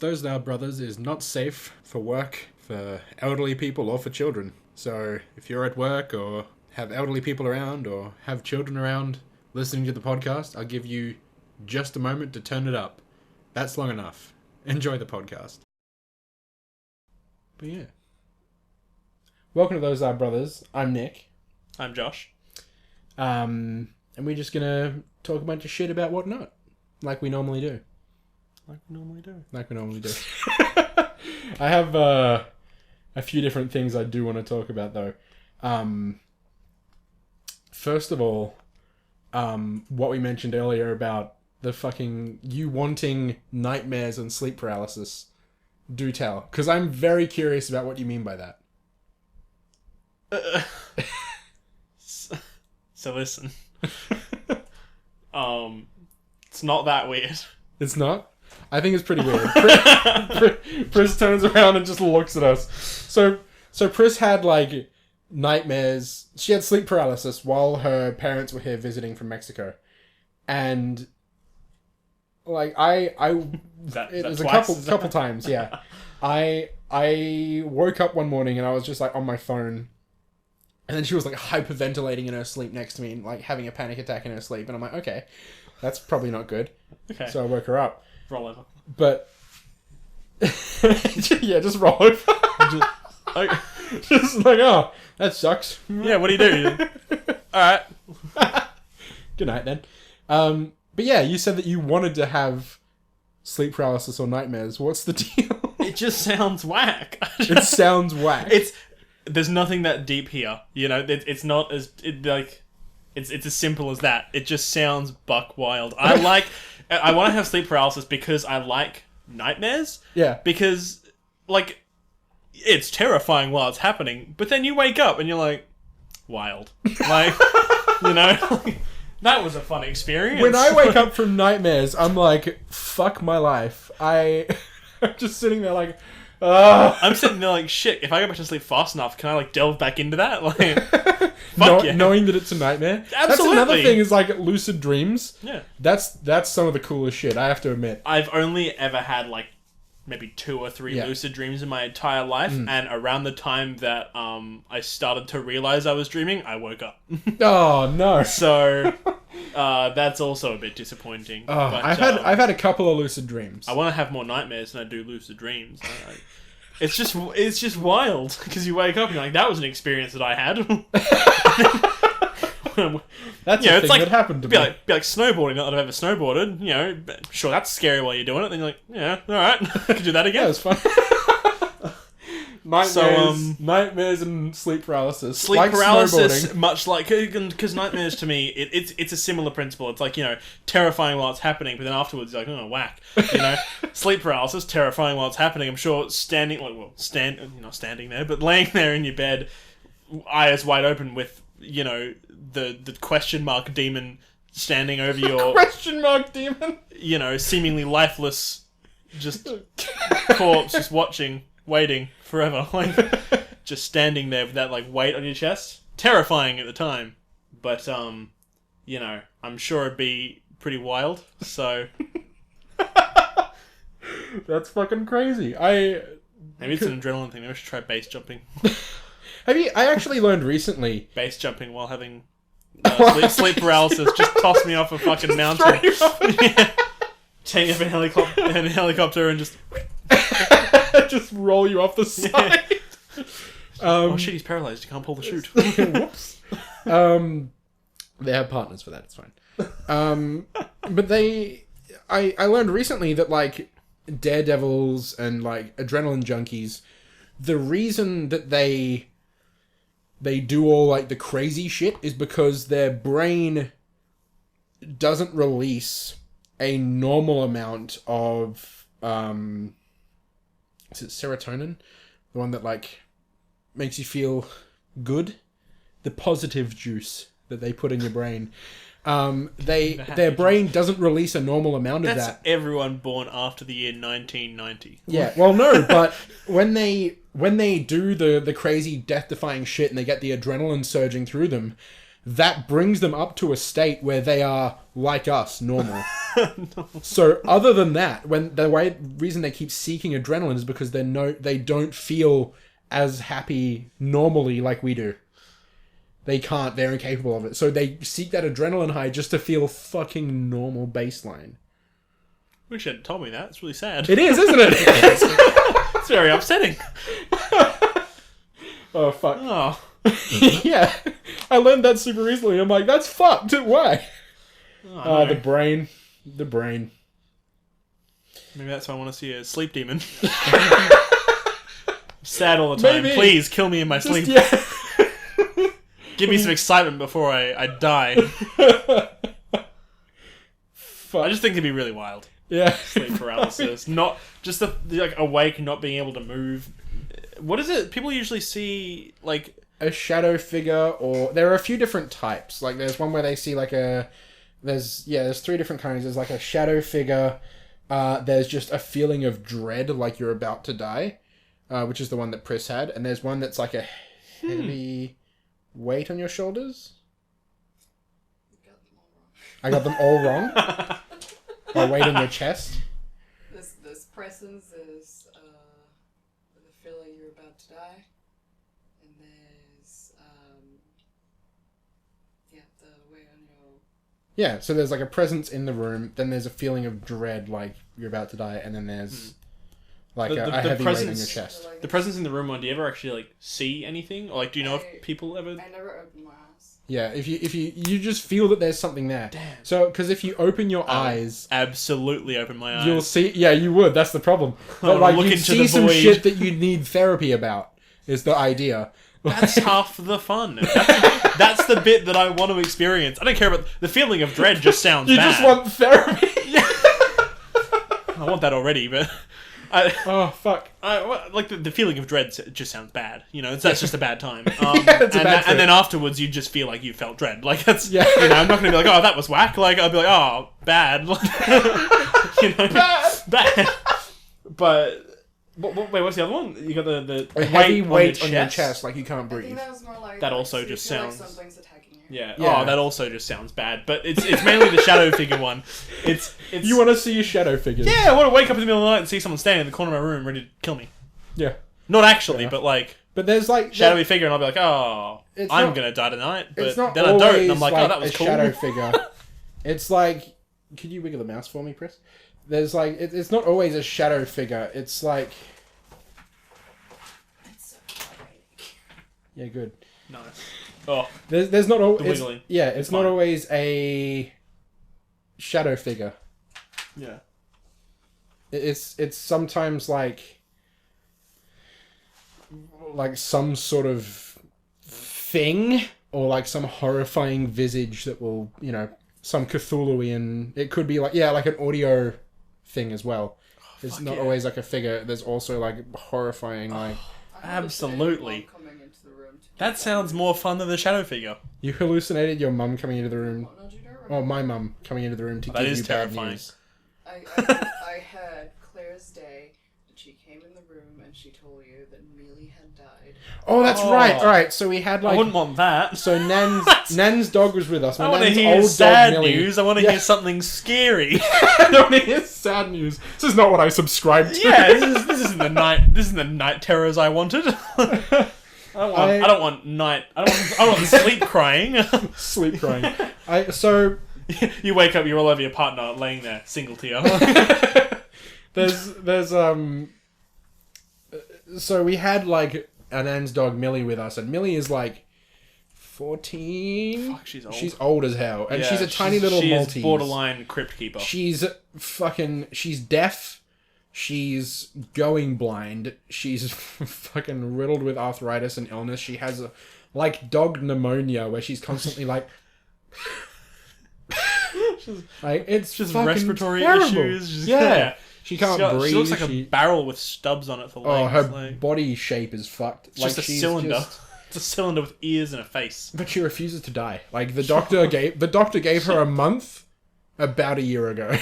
Those Now Brothers is not safe for work, for elderly people, or for children. So if you're at work or have elderly people around or have children around listening to the podcast, I'll give you just a moment to turn it up. That's long enough. Enjoy the podcast. But yeah. Welcome to Those Are Brothers. I'm Nick. I'm Josh. And we're just gonna talk a bunch of shit about whatnot. Like we normally do. Like we normally do. I have a few different things I do want to talk about, though. First of all, what we mentioned earlier about the fucking you wanting nightmares and sleep paralysis. Do tell, because I'm very curious about what you mean by that. So listen. It's not that weird. It's not? I think it's pretty weird. Pris turns around and just looks at us. So Pris had, like, nightmares. She had sleep paralysis while her parents were here visiting from Mexico. And, like, it was a couple times, yeah. I woke up one morning and I was just, like, on my phone. And then she was, like, hyperventilating in her sleep next to me and, like, having a panic attack in her sleep. And I'm like, okay, that's probably not good. Okay. So I woke her up. Roll over. But... yeah, just roll over. Just like, oh, that sucks. Yeah, what do you do? Alright. Good night, then. But yeah, you said that you wanted to have sleep paralysis or nightmares. What's the deal? It just sounds whack. It sounds whack. There's nothing that deep here. You know, it's not as... It's as simple as that. It just sounds buck wild. I want to have sleep paralysis because I like nightmares. Yeah. Because, like, it's terrifying while it's happening, but then you wake up and you're like, wild. Like, you know, that was a fun experience. When I wake up from nightmares, I'm like, fuck my life. I'm just sitting there like, I'm sitting there like, shit, if I go back to sleep fast enough, can I, like, delve back into that? Like, fuck yeah. Knowing that it's a nightmare. Absolutely. That's another thing is, like, lucid dreams. Yeah. That's some of the coolest shit, I have to admit. I've only ever had, like, maybe 2 or 3 lucid dreams in my entire life, and around the time that I started to realize I was dreaming, I woke up. Oh, no. So, that's also a bit disappointing. Oh, but, I've had a couple of lucid dreams. I want to have more nightmares than I do lucid dreams. It's just wild, because you wake up and you're like, that was an experience that I had. That's a thing that happened to me. Be like snowboarding, not that I've ever snowboarded. You know, sure, that's scary while you're doing it. Then you're like, yeah, alright, could do that again. Yeah, it was fun. Nightmares and sleep paralysis. Sleep paralysis, much like... Because nightmares, to me, it's a similar principle. It's like, you know, terrifying while it's happening, but then afterwards you're like, oh, whack. You know? Sleep paralysis, terrifying while it's happening. I'm sure you're not standing there, but laying there in your bed, eyes wide open with, you know, the question mark demon standing over your... Question mark demon? You know, seemingly lifeless, just corpse, just watching, waiting forever. Like, just standing there with that, like, weight on your chest. Terrifying at the time. But, you know, I'm sure it'd be pretty wild, so... That's fucking crazy. Maybe it's an adrenaline thing. Maybe I should try base jumping. I actually learned recently... Base jumping while having sleep paralysis. Just toss me off a fucking mountain. Yeah. Take up in a helicopter and just... just roll you off the side. Oh shit, he's paralyzed. He can't pull the chute. Whoops. They have partners for that. It's fine. But I learned recently that, like, daredevils and, like, adrenaline junkies, the reason that they do all, like, the crazy shit is because their brain doesn't release a normal amount of is it serotonin? The one that, like, makes you feel good? The positive juice that they put in your brain. Their brain doesn't release a normal amount of that. That's everyone born after the year 1990. Yeah, well, no, but when they do the crazy death-defying shit and they get the adrenaline surging through them, that brings them up to a state where they are like us, normal. So other than that, when reason they keep seeking adrenaline is because they don't feel as happy normally like we do. They can't. They're incapable of it. So they seek that adrenaline high just to feel fucking normal baseline. Wish you hadn't told me that. It's really sad. It is, isn't it? It's very upsetting. Oh, fuck. Oh. Yeah. I learned that super recently. I'm like, that's fucked. Why? Oh, The brain. The brain. Maybe that's why I want to see a sleep demon. Sad all the time. Maybe. Please kill me in my sleep. Yeah. Give me some excitement before I die. Fuck. I just think it'd be really wild. Yeah. Sleep paralysis. Not just the like awake, not being able to move. What is it? People usually see like a shadow figure, or there are a few different types. Like there's one where they see like there's 3 different kinds. There's like a shadow figure. There's just a feeling of dread, like you're about to die, which is the one that Pris had. And there's one that's like a heavy weight on your shoulders. I got them all wrong. Or weight on your chest. This presence is the feeling you're about to die, and there's the weight on your. Yeah, so there's like a presence in the room, then there's a feeling of dread, like you're about to die, and then there's like a heavy weight on your chest. The presence in the room one. Do you ever actually like see anything, or like do you know if people ever? I never opened my eyes. Yeah, if you just feel that there's something there. Damn. So, because if you open your eyes, absolutely open my eyes. you'll see. Yeah, you would. That's the problem. But like, look you into see the some void. shit that you need therapy about. Is the idea? That's half the fun. That's the bit that I want to experience. I don't care about the feeling of dread. Just sounds You bad. just want therapy. I want that already, but Oh fuck! like the feeling of dread just sounds bad. You know, that's just a bad time. It's a bad trip. and then afterwards, you just feel like you felt dread. Like that's Yeah. You know, I'm not gonna be like, oh, that was whack. Like I'll be like, oh, bad. You know, bad. But wait, what's the other one? You got the A heavy weight on on your chest, like you can't I breathe. think that was more like That also you just feel sounds- like something's attacking you. Yeah. Yeah. Oh, that also just sounds bad. But it's mainly the shadow figure one. It's You want to see your shadow figures? yeah. I want to wake up in the middle of the night and see someone standing in the corner of my room ready to kill me. Yeah. Not actually, Yeah. but like But there's like shadowy figure, and I'll be like, oh, It's I'm not- gonna die tonight. It's But not then I always don't, and I'm like, oh, that was a cool. shadow figure. It's like, could you wiggle the mouse for me, Chris? There's like, it's not always a shadow figure. It's like, It's so vibrating. Hmm. yeah, good. Nice. Oh, There's not always, wiggling. yeah, it's not fine. always a shadow figure. yeah. It's sometimes like some sort of thing, or like some horrifying visage that will, you know, some Cthulhuian. It could be like, yeah, like an audio thing as well. It's not yeah. always like a figure. There's also like horrifying, like I had Absolutely. the same mom coming into the room to That sounds more fun than the shadow figure. you hallucinated your mum coming into the room. What did you do? Oh, my mum coming into the room to That give is you terrifying. bad news. I heard clear as day that she came in the room and she told you that Mealy had died. Oh, that's Oh. right. All right. So we had I wouldn't like, want that. so Nan's dog was with us. I want to Nan's hear old sad dog, Millie. news. I want to Yeah. hear something scary. I don't want to hear sad news. This is not what I subscribed to. Yeah, this isn't the night. This isn't the night terrors I wanted. I don't want night. I don't want sleep crying. Sleep crying. So You wake up, you're all over your partner, laying there, single tear. there's so we had like Anand's dog Millie with us, and Millie is like 14. Fuck, she's old. She's old as hell, and Yeah, she's a tiny little she Maltese. is borderline crypt keeper. She's deaf. She's going blind. She's fucking riddled with arthritis and illness. She has like dog pneumonia, where she's constantly like. Like it's Just fucking respiratory terrible. issues. Just, Yeah. She can't breathe. She looks like a barrel with stubs on it for Oh, legs. her like, body shape is fucked. it's just a she's cylinder. just- It's a cylinder with ears and a face. But she refuses to die. Like the doctor gave her a month about a year ago.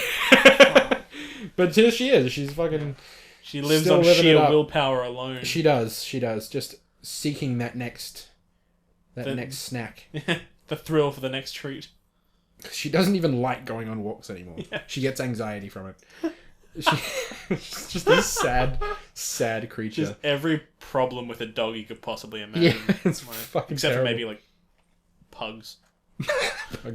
But here she is. She's fucking. She lives Still on living sheer it up. willpower alone. She does. Just seeking that next snack. the thrill for the next treat. She doesn't even like going on walks anymore. Yeah. She gets anxiety from it. She's just this sad creature. Just every problem with a dog you could possibly imagine. Yeah, it's fucking except terrible. for maybe like pugs.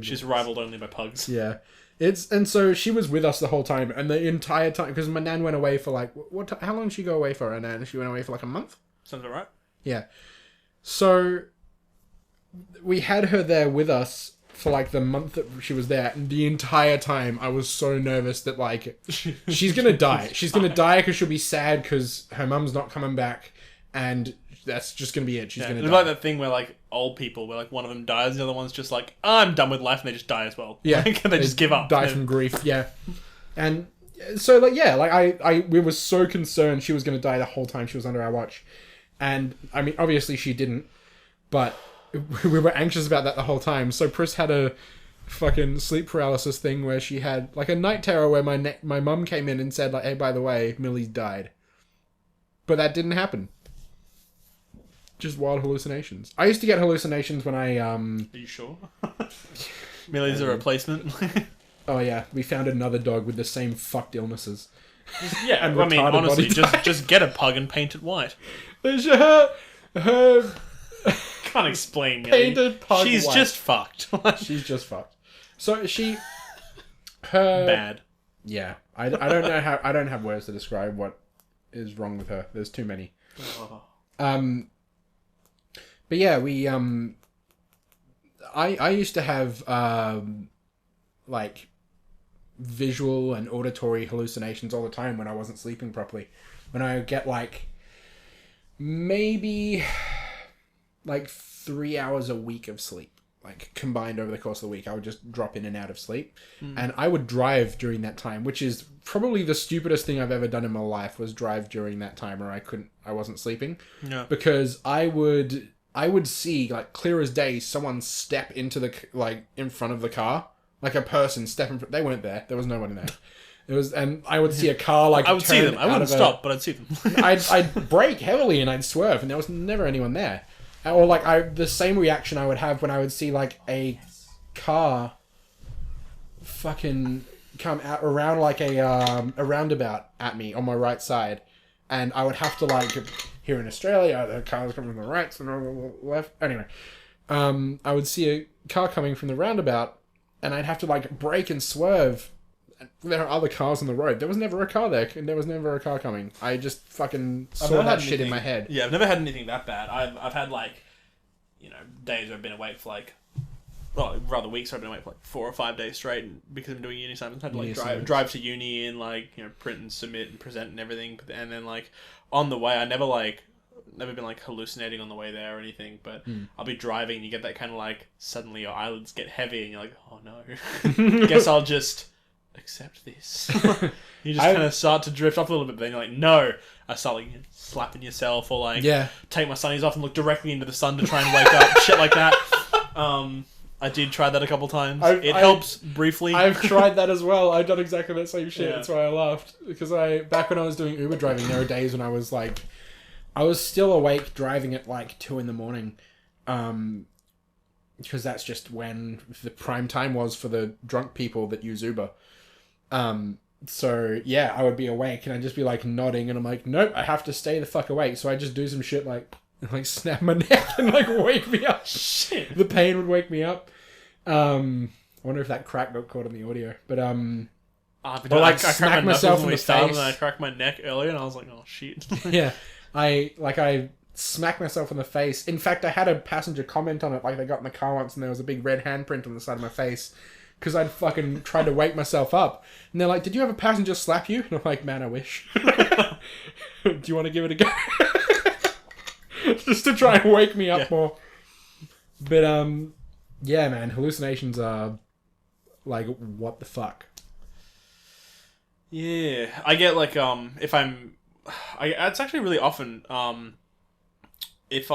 She's rivaled only by pugs. Yeah. And so she was with us the whole time, and the entire time, because my nan went away for like, how long did she go away for, her nan? She went away for like a month? Sounds about right. Yeah. So, we had her there with us for like the month that she was there, and the entire time I was so nervous that like, she's gonna die. She's gonna die because she'll be sad because her mum's not coming back, and that's just gonna be it. She's gonna die. It's like that thing where like old people, where like one of them dies, the other one's just like, I'm done with life, and they just die as well. Yeah. Like, and they just give up. Die from grief, yeah. And so like, yeah, like we were so concerned she was gonna die the whole time she was under our watch. And I mean, obviously she didn't, but we were anxious about that the whole time. So Pris had a fucking sleep paralysis thing where she had like a night terror where my mum came in and said like, hey, by the way, Millie's died. But that didn't happen. Just wild hallucinations. I used to get hallucinations when I Are you sure? Millie's a replacement. Oh yeah, we found another dog with the same fucked illnesses. Yeah, And I mean, retarded honestly, body just get a pug and paint it white. Her Can't explain, Millie. painted pug She's white. just fucked. She's just fucked. So her Bad. Yeah, I don't know how. I don't have words to describe what is wrong with her. There's too many. Oh. But yeah, we I used to have like visual and auditory hallucinations all the time when I wasn't sleeping properly. When I would get like maybe like 3 hours a week of sleep, like combined over the course of the week, I would just drop in and out of sleep. And I would drive during that time, which is probably the stupidest thing I've ever done in my life, was drive during that time where I wasn't sleeping. Yeah. Because I would see, like, clear as day, someone step into the, like, in front of the car. Like a person step in front. They weren't there. There was no one in there. It was, and I would see a car, like, I would see turn them. I out wouldn't of stop, but I'd see them. I'd brake heavily and I'd swerve, and there was never anyone there. Or like the same reaction I would have when I would see like a car fucking come out around like a roundabout at me on my right side, and I would have to like, here in Australia the cars coming from the right and on the left. Anyway, I would see a car coming from the roundabout, and I'd have to like brake and swerve. There are other cars on the road. There was never a car there, and there was never a car coming. I just fucking saw that shit in my head. Yeah, I've never had anything that bad. I've had like, you know, days where I've been awake for like, well, rather weeks where I've been awake for like 4 or 5 days straight, and because I'm doing uni assignments, I had to like drive to uni and like, you know, print and submit and present and everything. And then like on the way, I never been like hallucinating on the way there or anything, but I'll be driving and you get that kind of like, suddenly your eyelids get heavy and you're like, oh no, guess I'll just accept this. You just kind of start to drift off a little bit, but then you're like, no. I start like slapping yourself, or like take my sunnies off and look directly into the sun to try and wake up, shit like that. I did try that a couple times. It helps briefly. I've tried that as well. I've done exactly that same shit. Yeah. That's why I laughed, because back when I was doing Uber driving, there were days when I was still awake driving at like 2 a.m. Because that's just when the prime time was for the drunk people that use Uber. So yeah, I would be awake and I'd just be like nodding, and I'm like, nope, I have to stay the fuck awake. So I just do some shit like snap my neck and like wake me up. Shit. The pain would wake me up. I wonder if that crack got caught in the audio, but I smack myself in the face. And I cracked my neck earlier, and I was like, oh shit. Yeah, I smacked myself in the face. In fact, I had a passenger comment on it, like they got in the car once and there was a big red handprint on the side of my face. Because I'd fucking tried to wake myself up. And they're like, did you have a passenger slap you? And I'm like, man, I wish. Do you want to give it a go? Just to try and wake me up more. But, yeah, man, hallucinations are like, what the fuck? Yeah. I get like, if I'm... it's actually really often, if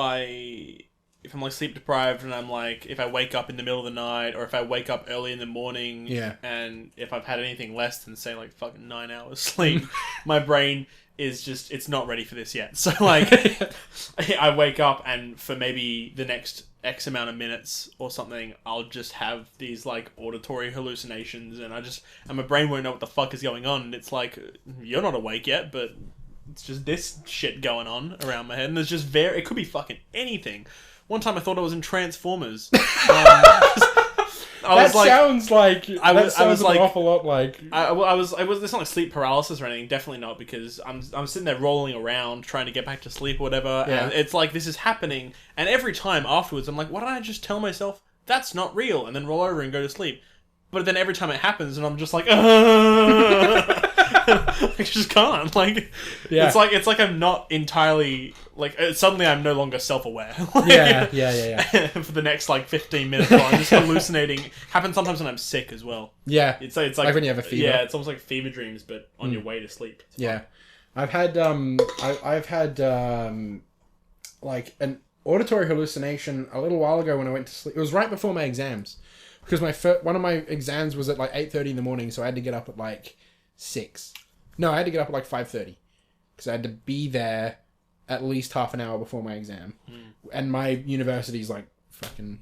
I'm like sleep deprived and I'm like, if I wake up in the middle of the night, or if I wake up early in the morning, and if I've had anything less than say like fucking 9 hours sleep, my brain is just, it's not ready for this yet. So like, I wake up and for maybe the next X amount of minutes or something, I'll just have these like auditory hallucinations, and my brain won't know what the fuck is going on. And it's like, you're not awake yet, but it's just this shit going on around my head, and there's just it could be fucking anything. One time I thought I was in Transformers. That sounds like an awful lot like. It's not like sleep paralysis or anything. Definitely not, because I'm sitting there rolling around trying to get back to sleep or whatever. Yeah. And it's like this is happening, and every time afterwards I'm like, why don't I just tell myself that's not real, and then roll over and go to sleep? But then every time it happens, and I'm just like, I just can't. Like, yeah. It's like I'm not entirely like. Suddenly, I'm no longer self-aware. Like, yeah. For the next like 15 minutes, while I'm just hallucinating. Happens sometimes when I'm sick as well. Yeah, it's like when you have a fever. Yeah, it's almost like fever dreams, but on your way to sleep. Yeah, I've had like an auditory hallucination a little while ago when I went to sleep. It was right before my exams, because one of my exams was at like 8:30 in the morning, so I had to get up at like 6. No, I had to get up at like 5:30 because I had to be there at least half an hour before my exam. And my university's like fucking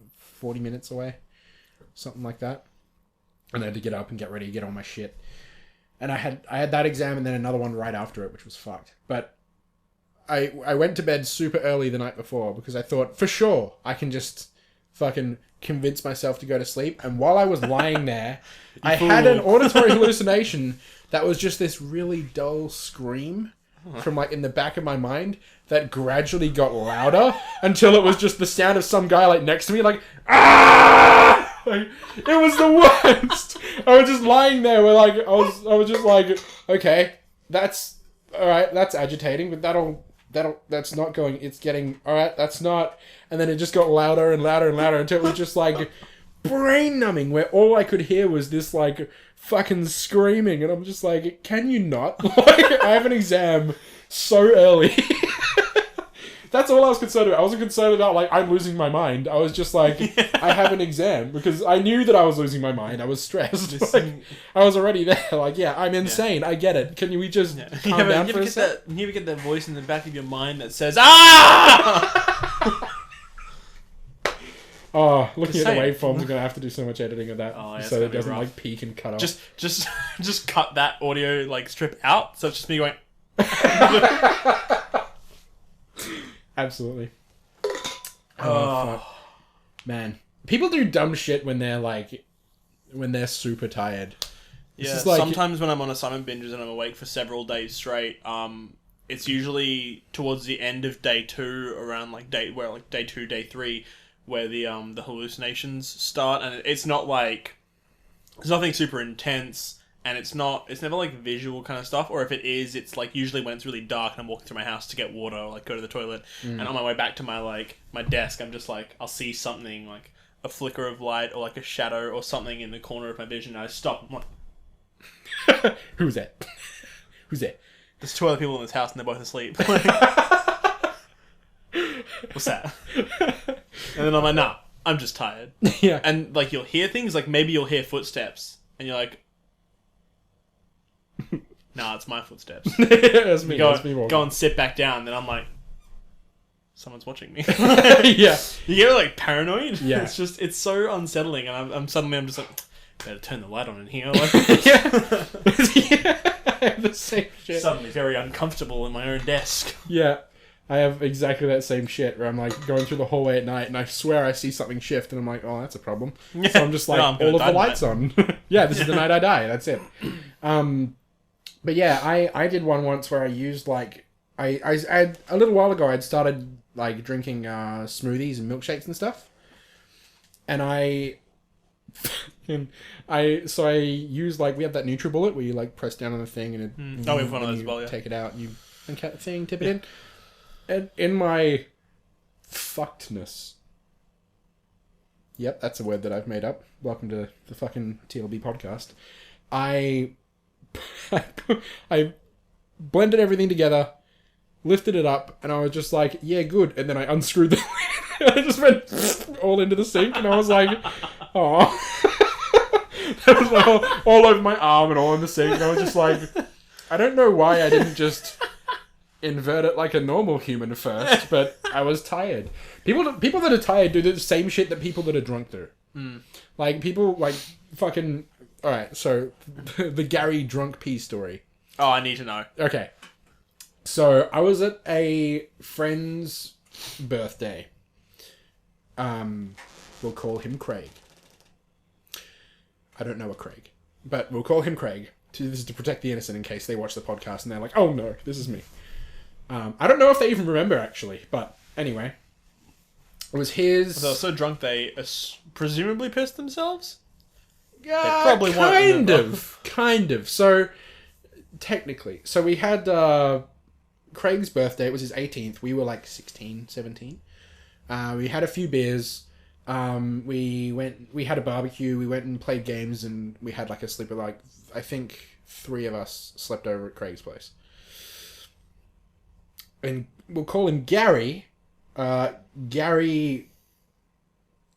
40 minutes away, something like that. And I had to get up and get ready, get all my shit. And I had that exam and then another one right after it, which was fucked. But I went to bed super early the night before because I thought for sure I can just fucking convince myself to go to sleep. And while I was lying there, I had an auditory hallucination that was just this really dull scream from like in the back of my mind that gradually got louder until it was just the sound of some guy like next to me like, ah! Like, it was the worst. I was just lying there where like I was just like, okay, that's all right, that's agitating, but that's not going, it's getting, all right, that's not. And then it just got louder and louder and louder until it was just like brain numbing, where all I could hear was this like fucking screaming. And I'm just like, can you not? Like, I have an exam so early. That's all I was concerned about. I wasn't concerned about like I'm losing my mind. I was just like, I have an exam, because I knew that I was losing my mind. I was stressed. Like, I was already there. Like, yeah, I'm insane. Yeah. I get it. Can we just calm down for a sec? You ever get that voice in the back of your mind that says, ah! Oh, looking at the waveforms, I'm gonna have to do so much editing of that, so it doesn't like peak and cut off. Just cut that audio like strip out, so it's just me going. Absolutely. Oh, fuck. Man, people do dumb shit when they're super tired. Yeah, like, sometimes when I'm on assignment binges and I'm awake for several days straight, it's usually towards the end of day 2, around like day 2, day 3. Where the hallucinations start, and it's not like there's nothing super intense, and it's never like visual kind of stuff, or if it is, it's like usually when it's really dark and I'm walking through my house to get water or like go to the toilet, and on my way back to my desk, I'm just like, I'll see something like a flicker of light or like a shadow or something in the corner of my vision, and I stop. I'm like, who's that? Who's that? There's 2 other people in this house and they're both asleep. What's that? And then I'm like, nah, I'm just tired. Yeah. And like you'll hear things, like maybe you'll hear footsteps, and you're like, nah, it's my footsteps. That's me. Go and sit back down. Then I'm like, someone's watching me. Yeah. You get like paranoid. Yeah. It's so unsettling, and I'm just like, better turn the light on in here. Like, yeah. I have the same shit. Suddenly very uncomfortable in my own desk. Yeah. I have exactly that same shit where I'm like going through the hallway at night and I swear I see something shift and I'm like, oh, that's a problem. Yeah. So I'm just like, all of the lights on. Yeah, this is the night I die. That's it. But yeah, I did one once where I used like, I a little while ago I'd started like drinking smoothies and milkshakes and stuff. And I use like, we have that NutriBullet where you like press down on the thing and it, we have one of those as well, yeah. Take it out, you thing, tip it in. And in my fuckedness, yep, that's a word that I've made up. Welcome to the fucking TLB podcast. I blended everything together, lifted it up, and I was just like, yeah, good. And then I unscrewed the lid. I just went all into the sink, and I was like, oh. That was all over my arm and all in the sink. And I was just like, I don't know why I didn't just invert it like a normal human first, but I was tired. People that are tired do the same shit that people that are drunk do. Like, people, like, fucking... Alright, so, the Gary drunk pee story. Oh, I need to know. Okay. So, I was at a friend's birthday. We'll call him Craig. I don't know a Craig. But we'll call him Craig. This is to protect the innocent in case they watch the podcast and they're like, oh no, this is me. I don't know if they even remember, actually. But, anyway. It was his... They were so drunk they presumably pissed themselves? Yeah, probably kind of. So, technically. So, we had Craig's birthday. It was his 18th. We were like 16, 17. We had a few beers. We had a barbecue. We went and played games, and we had like a sleeper. Like, I think 3 of us slept over at Craig's place. And we'll call him Gary. Gary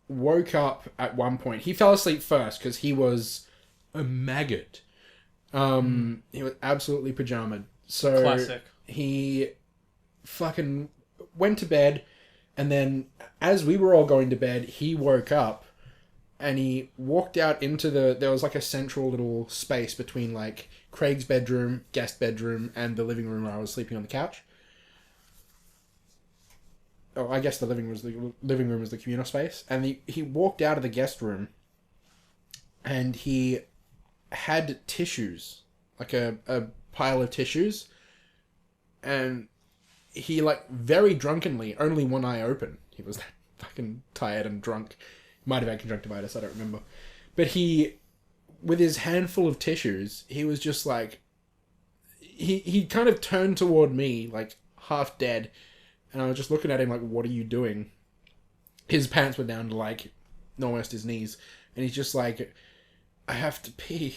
woke up at one point. He fell asleep first because he was a maggot. He was absolutely pajamaed. So Classic. he fucking went to bed, and then as we were all going to bed, he woke up and he walked out into there was like a central little space between like Craig's bedroom, guest bedroom, and the living room where I was sleeping on the couch. Oh, I guess the living room was the communal space. And he walked out of the guest room and he had tissues, like a pile of tissues. And he, like, very drunkenly, only one eye open. He was fucking tired and drunk. Might have had conjunctivitis, I don't remember. But he, with his handful of tissues, he was just like... He kind of turned toward me, like, half dead. And I was just looking at him like, what are you doing? His pants were down to, like, almost his knees. And he's just like, I have to pee.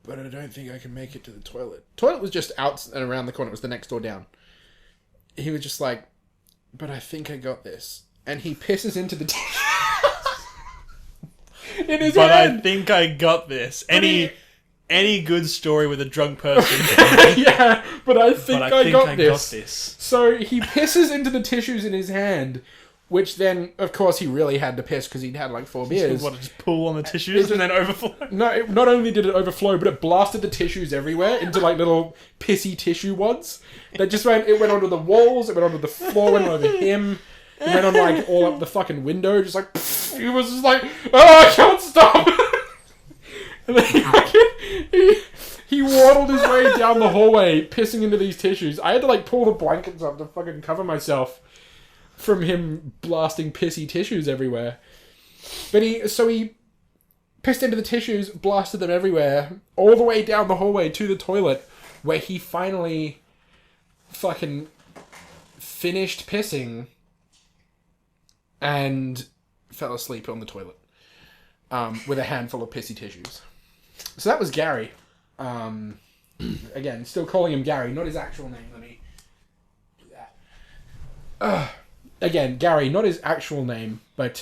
But I don't think I can make it to the toilet. Toilet was just out and around the corner. It was the next door down. He was just like, but I think I got this. And he pisses into the in his But hand. I think I got this. Any good story with a drunk person. Yeah, but I think I got this. this. So he pisses into the tissues in his hand, which then, of course, he really had to piss because he'd had like 4 beers. What, just pull on the tissues and then overflow? No, not only did it overflow, but it blasted the tissues everywhere into like little pissy tissue wads. That just went onto the walls, it went onto the floor, went over him, it went on like all up the fucking window, just like, pfft. He was just like, oh, I can't stop! And then he waddled his way down the hallway, pissing into these tissues. I had to like pull the blankets up to fucking cover myself from him blasting pissy tissues everywhere. But he pissed into the tissues, blasted them everywhere, all the way down the hallway to the toilet, where he finally fucking finished pissing and fell asleep on the toilet with a handful of pissy tissues. So that was Gary. Again, still calling him Gary, not his actual name. Let me do that. Again, Gary, not his actual name, but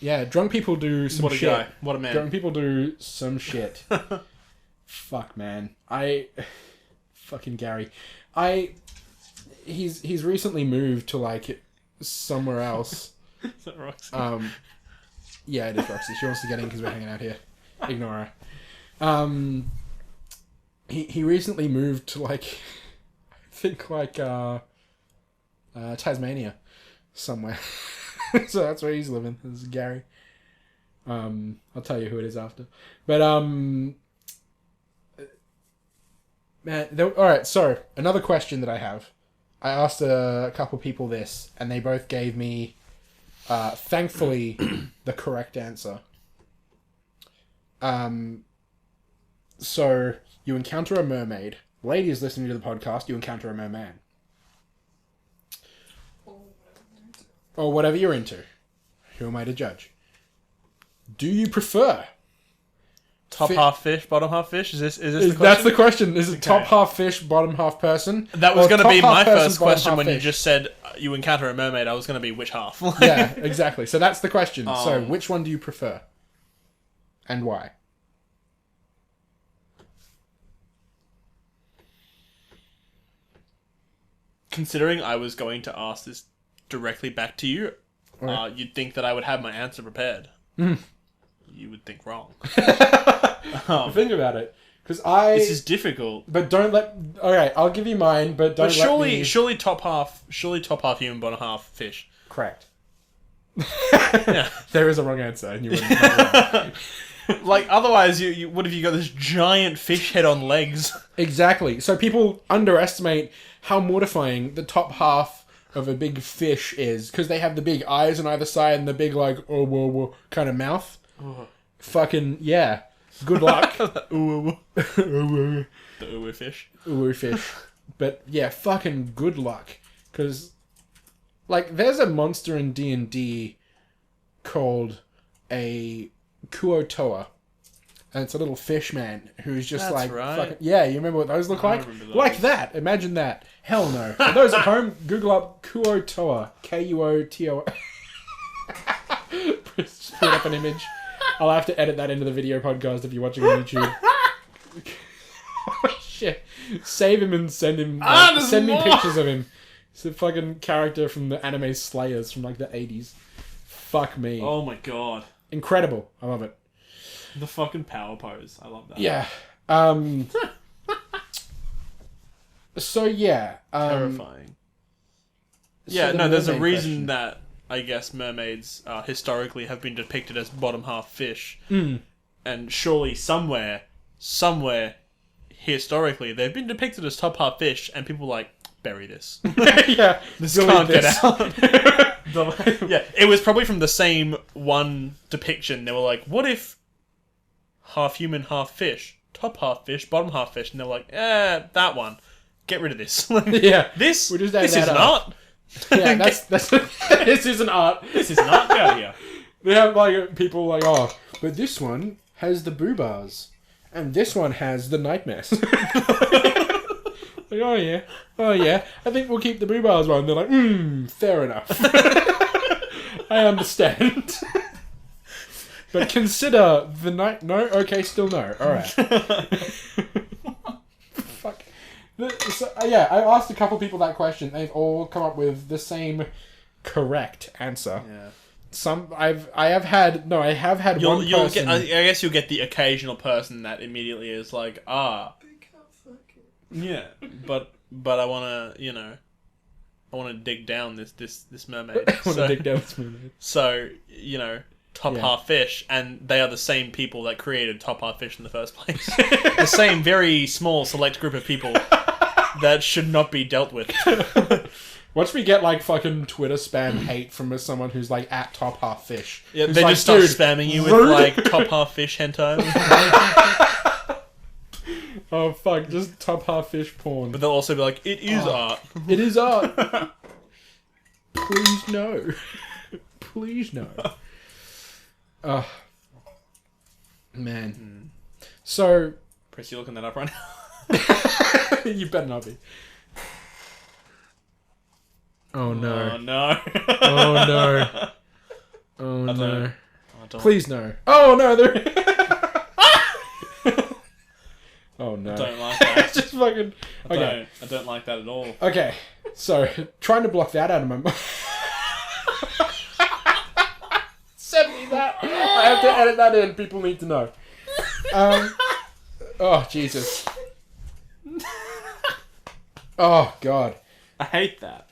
yeah, drunk people do some What a shit. guy. What a man. Drunk people do some shit. Fuck, man. Fucking Gary. He's recently moved to like somewhere else. Is that Roxy? Yeah, it is Roxy. She wants to get in because we're hanging out here. Ignore her. He recently moved to like, I think like Tasmania somewhere. So that's where he's living. This is Gary. I'll tell you who it is after. But man, alright, so another question that I have. I asked a couple people this, and they both gave me thankfully the correct answer. So you encounter a mermaid. Ladies listening to the podcast, you encounter a merman. Or whatever you're into. Who am I to judge? Do you prefer Top half fish, bottom half fish? Is this the question? That's the question. Is it top half fish, bottom half person? That was Or going to top be half my person, first bottom question half when you fish? just said you encounter a mermaid. I was going to be which half? Yeah, exactly. So that's the question. So which one do you prefer? And why? considering I was going to ask this directly back to you, Right. you'd think that I would have my answer prepared. Mm. You would think wrong. Think about it. Because This is difficult. But don't let... Okay, I'll give you mine, but don't But let me... surely top half human, bottom half fish. Correct. Yeah. There is a wrong answer, and you wouldn't know that. Like, otherwise, you what if you got this giant fish head on legs? Exactly. So people underestimate how mortifying the top half of a big fish is, because they have the big eyes on either side and the big, like, oh, whoa, whoa, kind of mouth. Oh. Fucking, yeah. Good luck. Ooh, Ooh, the uwu fish. ooh, fish. But, yeah, fucking good luck. Because, like, there's a monster in D&D called a Kuotoa. And it's a little fish man who's just That's like... right. Fucking, yeah, you remember what those look I like? remember those. Like that. Imagine that. Hell no. For those at home, Google up Kuotoa. Kuoto. Just put up an image. I'll have to edit that into the video podcast if you're watching on YouTube. Oh, shit. Save him and send him... there's send me more! pictures of him. It's a fucking character from the anime Slayers from like the 80s. Fuck me. Oh my god. Incredible. I love it. The fucking power pose. I love that. Yeah. So yeah. Terrifying. So Yeah, the no, there's a mermaid reason question. that I guess mermaids historically have been depicted as bottom half fish. And surely somewhere, historically, they've been depicted as top half fish, and people were like, bury this. Yeah. This delete can't get this. out. Yeah, it was probably from the same one depiction. They were like, what if half human, half fish? Top half fish, bottom half fish. And they were like, that one. Get rid of this. Yeah. This We just added is that an up. art. Yeah, that's this isn't art. This is an art. Get out of here. They have like people like, oh, but this one has the boo bars, and this one has the nightmares. Like, oh yeah. I think we'll keep the boo bars one. They're like, fair enough. I understand. But consider the night. No, okay, still no. All right. Fuck. Yeah, I asked a couple people that question. They've all come up with the same correct answer. Yeah. I have had one You'll person. get. I guess you'll get the occasional person that immediately is like, They can't fuck it. yeah, but I want to, I want to dig down this mermaid. I want to dig down this mermaid. So top Yeah. half fish, and they are the same people that created top half fish in the first place. The same very small select group of people that should not be dealt with. Watch me get like fucking Twitter spam hate from someone who's like at top half fish. Yeah, Who's they like, just start "Dude, spamming you with rude." like top half fish hentai. Oh fuck, just top half fish porn. But they'll also be like, it is art. It is art. Please no. Please no. Oh. Man. So Chris, you looking that up right now? you better not be. Oh no. Oh no. Oh no. Oh I no. don't. Please no. Oh no, there. Oh no. I don't like that. Just fucking. Okay. I don't like that at all. Okay. So trying to block that out of my mind. Send me that. I have to edit that in. People need to know. Oh Jesus. Oh God. I hate that.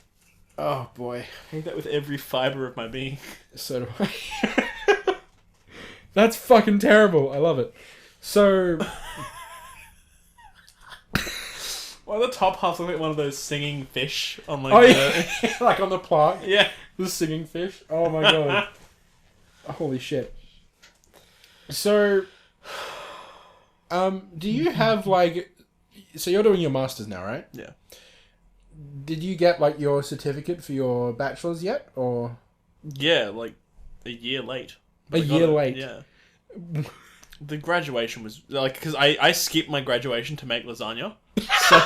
Oh boy. I hate that with every fibre of my being. So do I. That's fucking terrible. I love it. So. Why the top half look like one of those singing fish on like Oh the... yeah. Like on the plaque. Yeah. The singing fish. Oh my god. Holy shit. So, do you have like, so you're doing your masters now, right? Yeah. Did you get like your certificate for your bachelor's yet, or Yeah, like a year late. a I got year it, late? Yeah. The graduation was like, because I skipped my graduation to make lasagna. So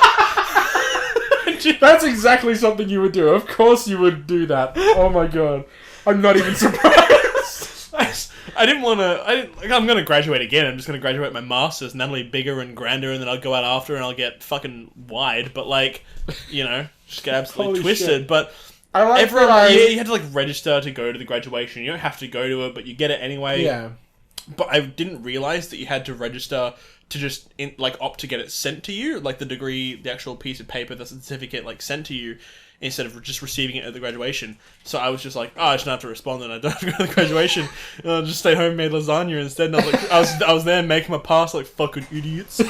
That's exactly something you would do. Of course you would do that. Oh my god. I'm not even surprised. I didn't want to. I'm going to graduate again. I'm just going to graduate my masters, and that'll be bigger and grander, and then I'll go out after, and I'll get fucking wide. But like, just get absolutely Holy twisted. shit. But I like every that year you had to like register to go to the graduation. You don't have to go to it, but you get it anyway. Yeah. But I didn't realize that you had to register to just opt to get it sent to you, like the degree, the actual piece of paper, the certificate, like sent to you, instead of just receiving it at the graduation. So I was just like, I just don't have to respond, and I don't have to go to the graduation. And I'll just stay home and made lasagna instead. And I was like, I was there making my pass like fucking idiots.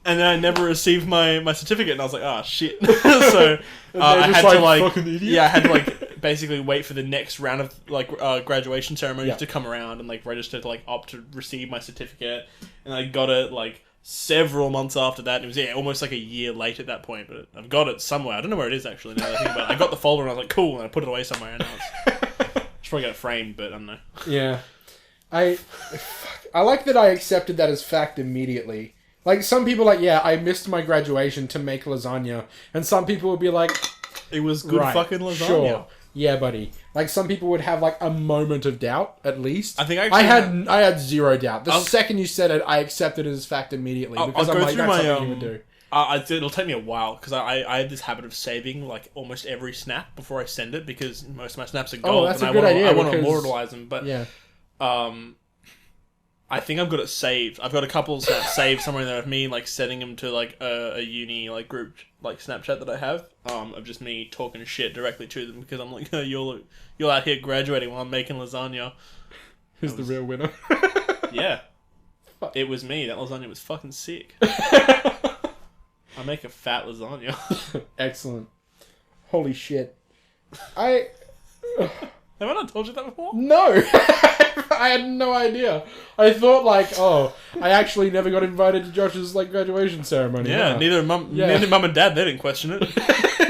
And then I never received my certificate, and I was like, shit. So I had to fucking idiots? I had to basically wait for the next round of graduation ceremonies to come around and register to opt to receive my certificate, and I got it several months after that. It was almost a year late at that point, but I've got it somewhere. I don't know where it is actually. Now that I think about it, I got the folder and I was like, cool, and I put it away somewhere. And now should probably get it framed, but I don't know. Yeah, I like that I accepted that as fact immediately. Like, some people I missed my graduation to make lasagna, and some people would be like, it was good fucking lasagna. Sure. Yeah, buddy. Like, some people would have a moment of doubt, at least. I think I had zero doubt. The second you said it, I accepted it as fact immediately, because I'll I'm go like, through that's my, something you would do. It'll take me a while, because I have this habit of saving almost every snap before I send it, because most of my snaps are gold, that's and a good idea, I want to because- immortalize them. But Yeah. I think I've got it saved. I've got a couple of snaps saved somewhere in there of me sending them to a uni group Snapchat that I have, of just me talking shit directly to them, because I'm like, oh, you're out here graduating while I'm making lasagna. Who's the real winner? Yeah. It was me. That lasagna was fucking sick. I make a fat lasagna. Excellent. Holy shit. Have I not told you that before? No! I had no idea. I thought I actually never got invited to Josh's graduation ceremony. Yeah, huh? neither mum and dad, they didn't question it.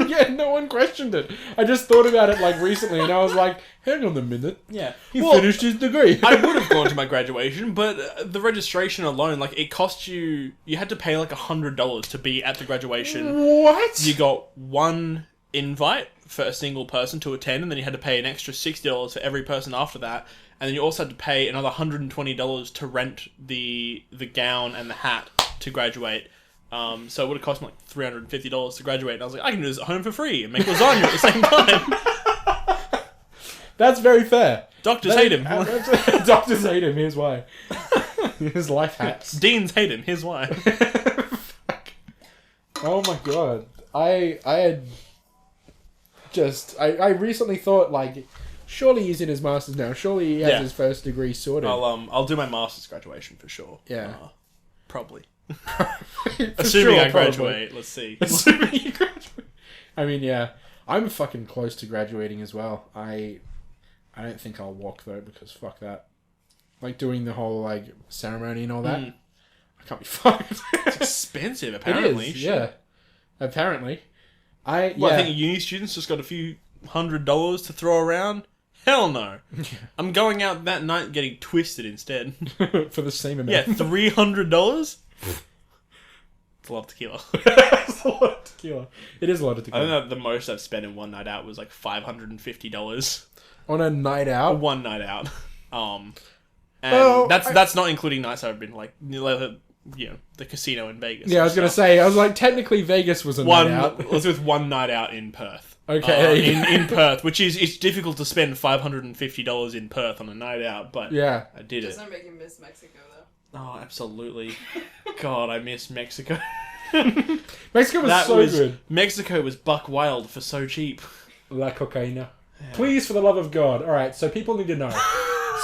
Yeah, no one questioned it. I just thought about it recently, and I was like, hang on a minute. Yeah. He finished his degree. I would have gone to my graduation, but the registration alone, it cost you had to pay $100 to be at the graduation. What? You got one invite for a single person to attend, and then you had to pay an extra $60 for every person after that. And then you also had to pay another $120 to rent the gown and the hat to graduate. So it would have cost me $350 to graduate. And I was like, I can do this at home for free and make lasagna at the same time. That's very fair. Doctors hate him. Doctors hate him. Here's why. His life hacks. Deans hate him. Here's why. Oh my god. I recently thought surely he's in his masters now. Surely he has his first degree sorted. I'll do my master's graduation for sure. Yeah. Probably. For Assuming sure, I graduate. probably. Let's see. Assuming you graduate. I mean, yeah. I'm fucking close to graduating as well. I don't think I'll walk though, because fuck that. Doing the whole ceremony and all that. I can't be fucked. It's expensive, apparently. It is, yeah. Apparently. I think uni students just got a few $100 to throw around. Hell no. I'm going out that night getting twisted instead. For the same amount. Yeah, $300? It's a lot of tequila. It's a lot of tequila. It is a lot of I tequila. think that the most I've spent in one night out was $550. On a night out? One night out. And Well, that's not including nights I've been the casino in Vegas. Yeah, I was going to say, technically Vegas was a night out. Let's with one night out in Perth. Okay. In Perth, which is it's difficult to spend $550 in Perth on a night out, but Yeah. I did it. Doesn't make you miss Mexico though. Oh, absolutely. God, I miss Mexico. Mexico was good. Mexico was buck wild for so cheap. La cocaína. Yeah. Please, for the love of God. Alright, so people need to know.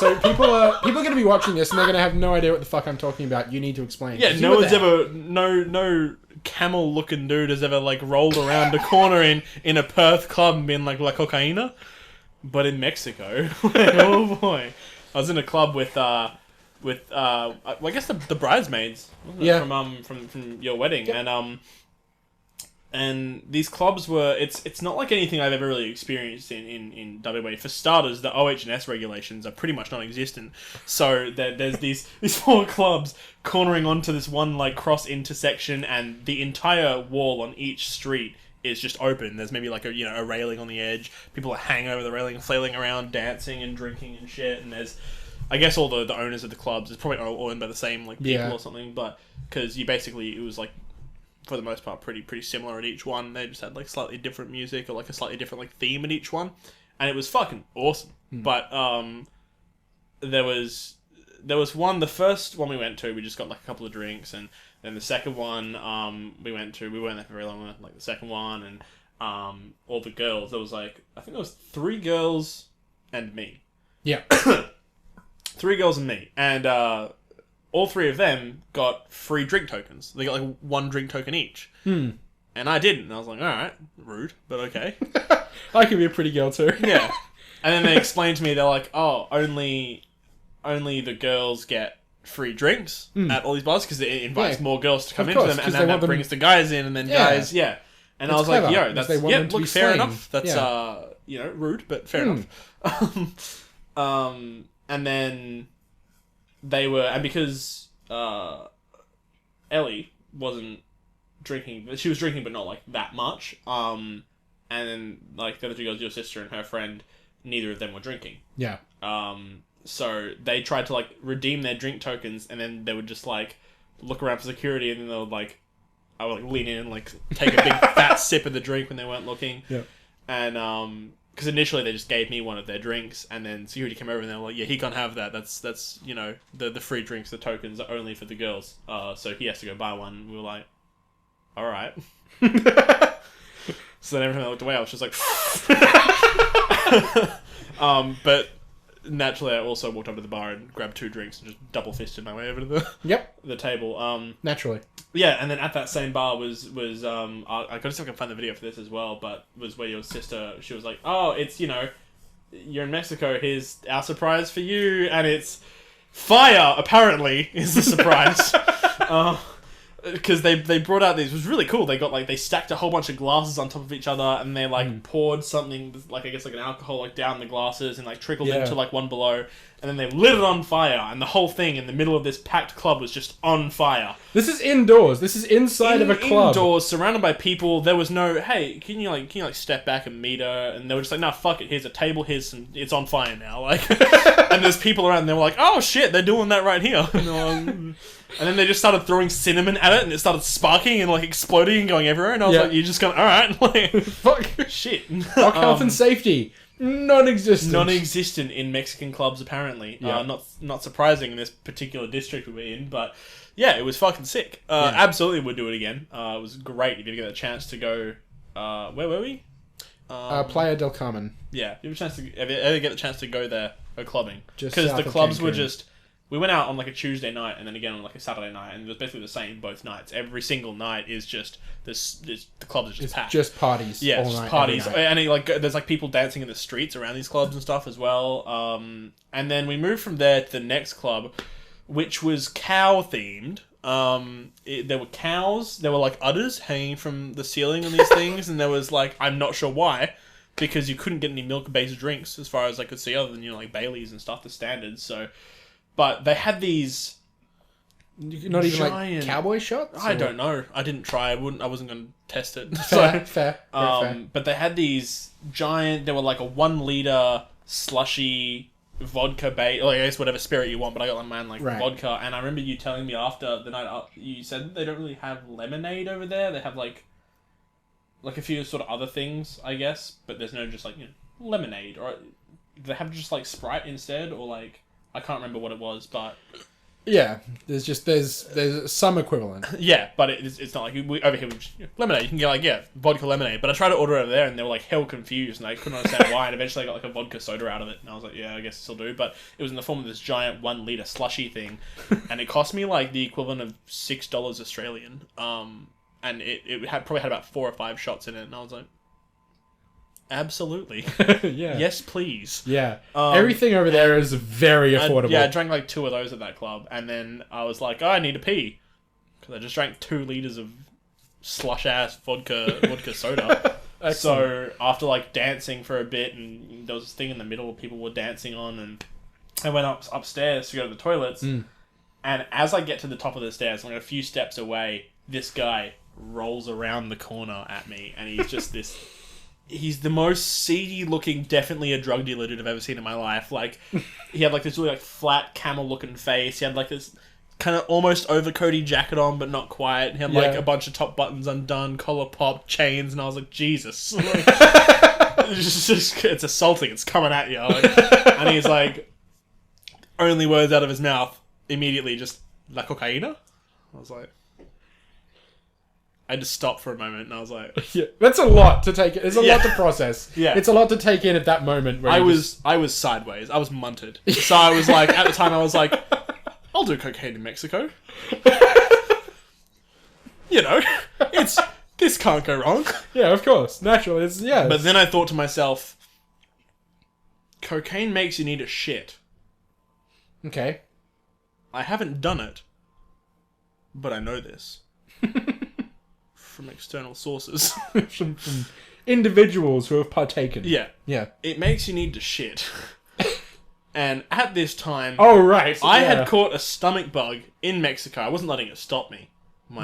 So people are going to be watching this and they're going to have no idea what the fuck I'm talking about. You need to explain. Yeah, no one's ever... No camel-looking dude has ever, rolled around a corner in a Perth club and been like, La cocaína? But in Mexico... oh, boy. I was in a club with I guess the bridesmaids, wasn't it? Yeah. From your wedding, Yeah. and these clubs were it's not like anything I've ever really experienced in WA. For starters, the OH&S regulations are pretty much non-existent. So there's these four clubs cornering onto this one cross intersection, and the entire wall on each street is just open. There's maybe like a railing on the edge. People are hanging over the railing, flailing around, dancing and drinking and shit. And there's, I guess, all the owners of the clubs. It's probably all owned by the same like people or something. But because it was like, for the most part, pretty similar at each one. They just had like slightly different music or like a slightly different like theme at each one, and it was fucking awesome. But there was one. The first one we went to, we just got like a couple of drinks, and then the second one we weren't there for very long. Like the second one, and all the girls. There was like, I think there was 3 girls and me. Yeah. 3 girls and me, and all 3 of them got free drink tokens. They got like 1 drink token each. And I didn't. And I was like, alright, rude, but okay. I could be a pretty girl too. Yeah. And then they explained to me, they're like, oh, only the girls get free drinks at all these bars because it invites more girls to come into them, and then that brings the guys in, and then guys, And I was clever, like, yo, that's, look, fair enough. That's, rude, but fair enough. And then they were, and because Ellie wasn't drinking, she was drinking but not like that much, and then like the other 2 girls, your sister and her friend, neither of them were drinking. Yeah. So they tried to like redeem their drink tokens, and then they would just like look around for security, and then they would like, I would like lean in and like take a big fat sip of the drink when they weren't looking. Yeah. And because initially they just gave me one of their drinks, and then security came over and they were like, yeah, he can't have that. That's the free drinks, the tokens are only for the girls. So he has to go buy one. We were like, all right. So then every time I looked away, I was just like, but naturally I also walked up to the bar and grabbed 2 drinks and just double fisted my way over to the table. Naturally. Yeah, and then at that same bar was I gotta see if I can find the video for this as well, but was where your sister, she was like, oh, it's, you're in Mexico, here's our surprise for you, and it's fire, apparently, is the surprise. Because they brought out these, it was really cool. They got like, they stacked a whole bunch of glasses on top of each other, and they like poured something like, I guess like an alcohol like down the glasses and like trickled into like one below, and then they lit it on fire, and the whole thing in the middle of this packed club was just on fire. This is indoors. This is inside of a club. Indoors, surrounded by people. There was no, hey, can you step back and meet her? And they were just like, nah, fuck it. Here's a table. Here's some. It's on fire now. Like, and there's people around. And they were like, oh shit, they're doing that right here. And then they just started throwing cinnamon at it, and it started sparking and like exploding and going everywhere. And I was like, you're just going, all right, like, fuck, shit. Fuck health and safety. Non-existent in Mexican clubs, apparently. Not surprising in this particular district we were in, but yeah, it was fucking sick. Absolutely would do it again. It was great if you get a chance to go. Where were we? Playa del Carmen. Yeah, you ever get the chance to go there, go clubbing? Because the clubs were just. We went out on like a Tuesday night and then again on like a Saturday night, and it was basically the same both nights. Every single night is just the clubs are just packed. Just parties. Yeah, all just night, parties, and there's like people dancing in the streets around these clubs and stuff as well. And then we moved from there to the next club, which was cow themed. There were cows. There were like udders hanging from the ceiling on these things, and there was like, I'm not sure why, because you couldn't get any milk-based drinks as far as I could see, other than like Baileys and stuff, the standards. So. But they had these. Not even like cowboy shots? I don't know. I didn't try. I wasn't going to test it. Fair. But they had these giant. They were like a 1 liter slushy vodka bait, or I guess whatever spirit you want. But I got like vodka, and I remember you telling me after the night up, you said they don't really have lemonade over there. They have like a few sort of other things, I guess. But there's no just like lemonade, or they have just like Sprite instead, or like. I can't remember what it was, but yeah, there's some equivalent. Yeah, but it's not like over here. Lemonade, you can get vodka lemonade. But I tried to order it over there, and they were like hell confused, and I couldn't understand why. And eventually, I got like a vodka soda out of it, and I was like, yeah, I guess it'll do. But it was in the form of this giant 1 liter slushy thing, and it cost me like the equivalent of $6 Australian. And it probably had about 4 or 5 shots in it, and I was like. Absolutely. Yeah. Yes, please. Yeah. Everything over there is very affordable. I drank like 2 of those at that club, and then I was like, oh, I need to pee. Because I just drank 2 liters of slush-ass vodka soda. So after like dancing for a bit, and there was this thing in the middle people were dancing on, and I went upstairs to go to the toilets, and as I get to the top of the stairs, like a few steps away, this guy rolls around the corner at me, and he's just this. He's the most seedy looking, definitely a drug dealer dude I've ever seen in my life. Like, he had like this really like flat camel looking face. He had like this kind of almost overcoaty jacket on, but not quite. He had like a bunch of top buttons undone, collar popped, chains, and I was like, Jesus. Like, it's assaulting. It's coming at you. Like, and he's like, only words out of his mouth immediately just La cocaína? I was like, I just stopped for a moment and I was like, yeah, that's a lot to take. It's a lot to process. Yeah, it's a lot to take in at that moment. Where I was sideways. I was munted. So I was like, at the time, I was like, I'll do cocaine in Mexico. You know, this can't go wrong. Yeah, of course, naturally, But then I thought to myself, cocaine makes you need a shit. Okay. I haven't done it, but I know this. From external sources. from individuals who have partaken. Yeah. Yeah. It makes you need to shit. And at this time... Oh, right. I had caught a stomach bug in Mexico. I wasn't letting it stop me.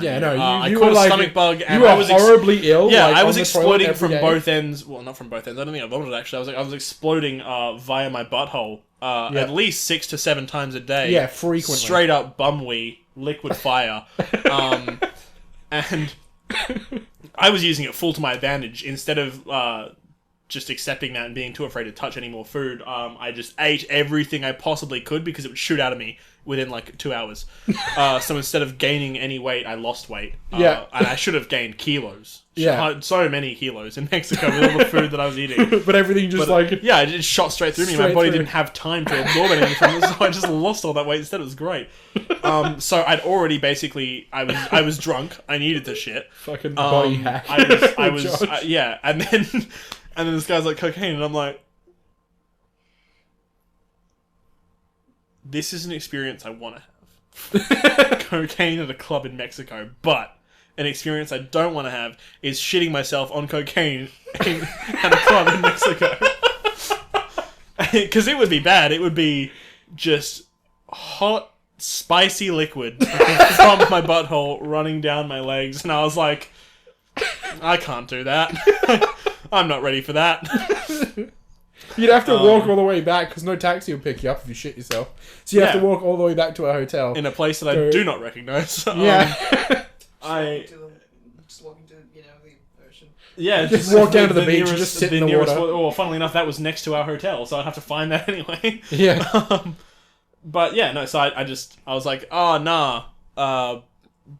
Yeah, no, I you caught were a like... stomach bug and you were I was... horribly ill. Yeah, like, I was on the toilet exploding every from day. both ends. Well, not from both ends. I don't think I vomited, actually. I was exploding via my butthole at least 6 to 7 times a day. Yeah, frequently. Straight up bum wee, liquid fire. And... I was using it full to my advantage. Instead of just accepting that and being too afraid to touch any more food, I just ate everything I possibly could because it would shoot out of me within like 2 hours. So instead of gaining any weight, I lost weight. And I should have gained kilos. Yeah. So many kilos in Mexico with all the food that I was eating. But everything just Yeah, it just shot straight through me. My body didn't have time to absorb anything from it, so I just lost all that weight instead. It was great. So I'd already basically... I was drunk. I needed the shit. Fucking body hack. I was yeah, and then this guy's like, cocaine, and I'm like, this is an experience I want to have. Cocaine at a club in Mexico, but an experience I don't want to have is shitting myself on cocaine at a club in Mexico. Because it would be bad. It would be just hot, spicy liquid from my butthole running down my legs, and I was like, I can't do that. I'm not ready for that. You'd have to walk all the way back because no taxi will pick you up if you shit yourself. So you have to walk all the way back to a hotel. In a place that I do not recognise. Yeah. Just walk into, the ocean. Yeah, just walk down to the beach and just sit in the water. Well, funnily enough, that was next to our hotel, so I'd have to find that anyway. Yeah. But yeah, no, so I was like, oh, nah,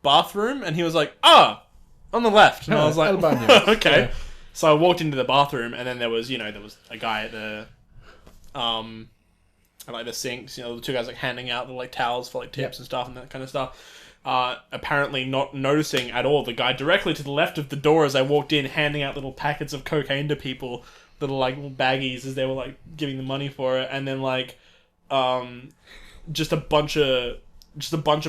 bathroom? And he was like, on the left. And I was like, okay. Yeah. So I walked into the bathroom, and then there was a guy at the, at the sinks, the 2 guys like handing out the like towels for like tips and stuff and that kind of stuff. Apparently not noticing at all the guy directly to the left of the door as I walked in, handing out little packets of cocaine to people, little baggies as they were like giving the money for it, and then like, just a bunch of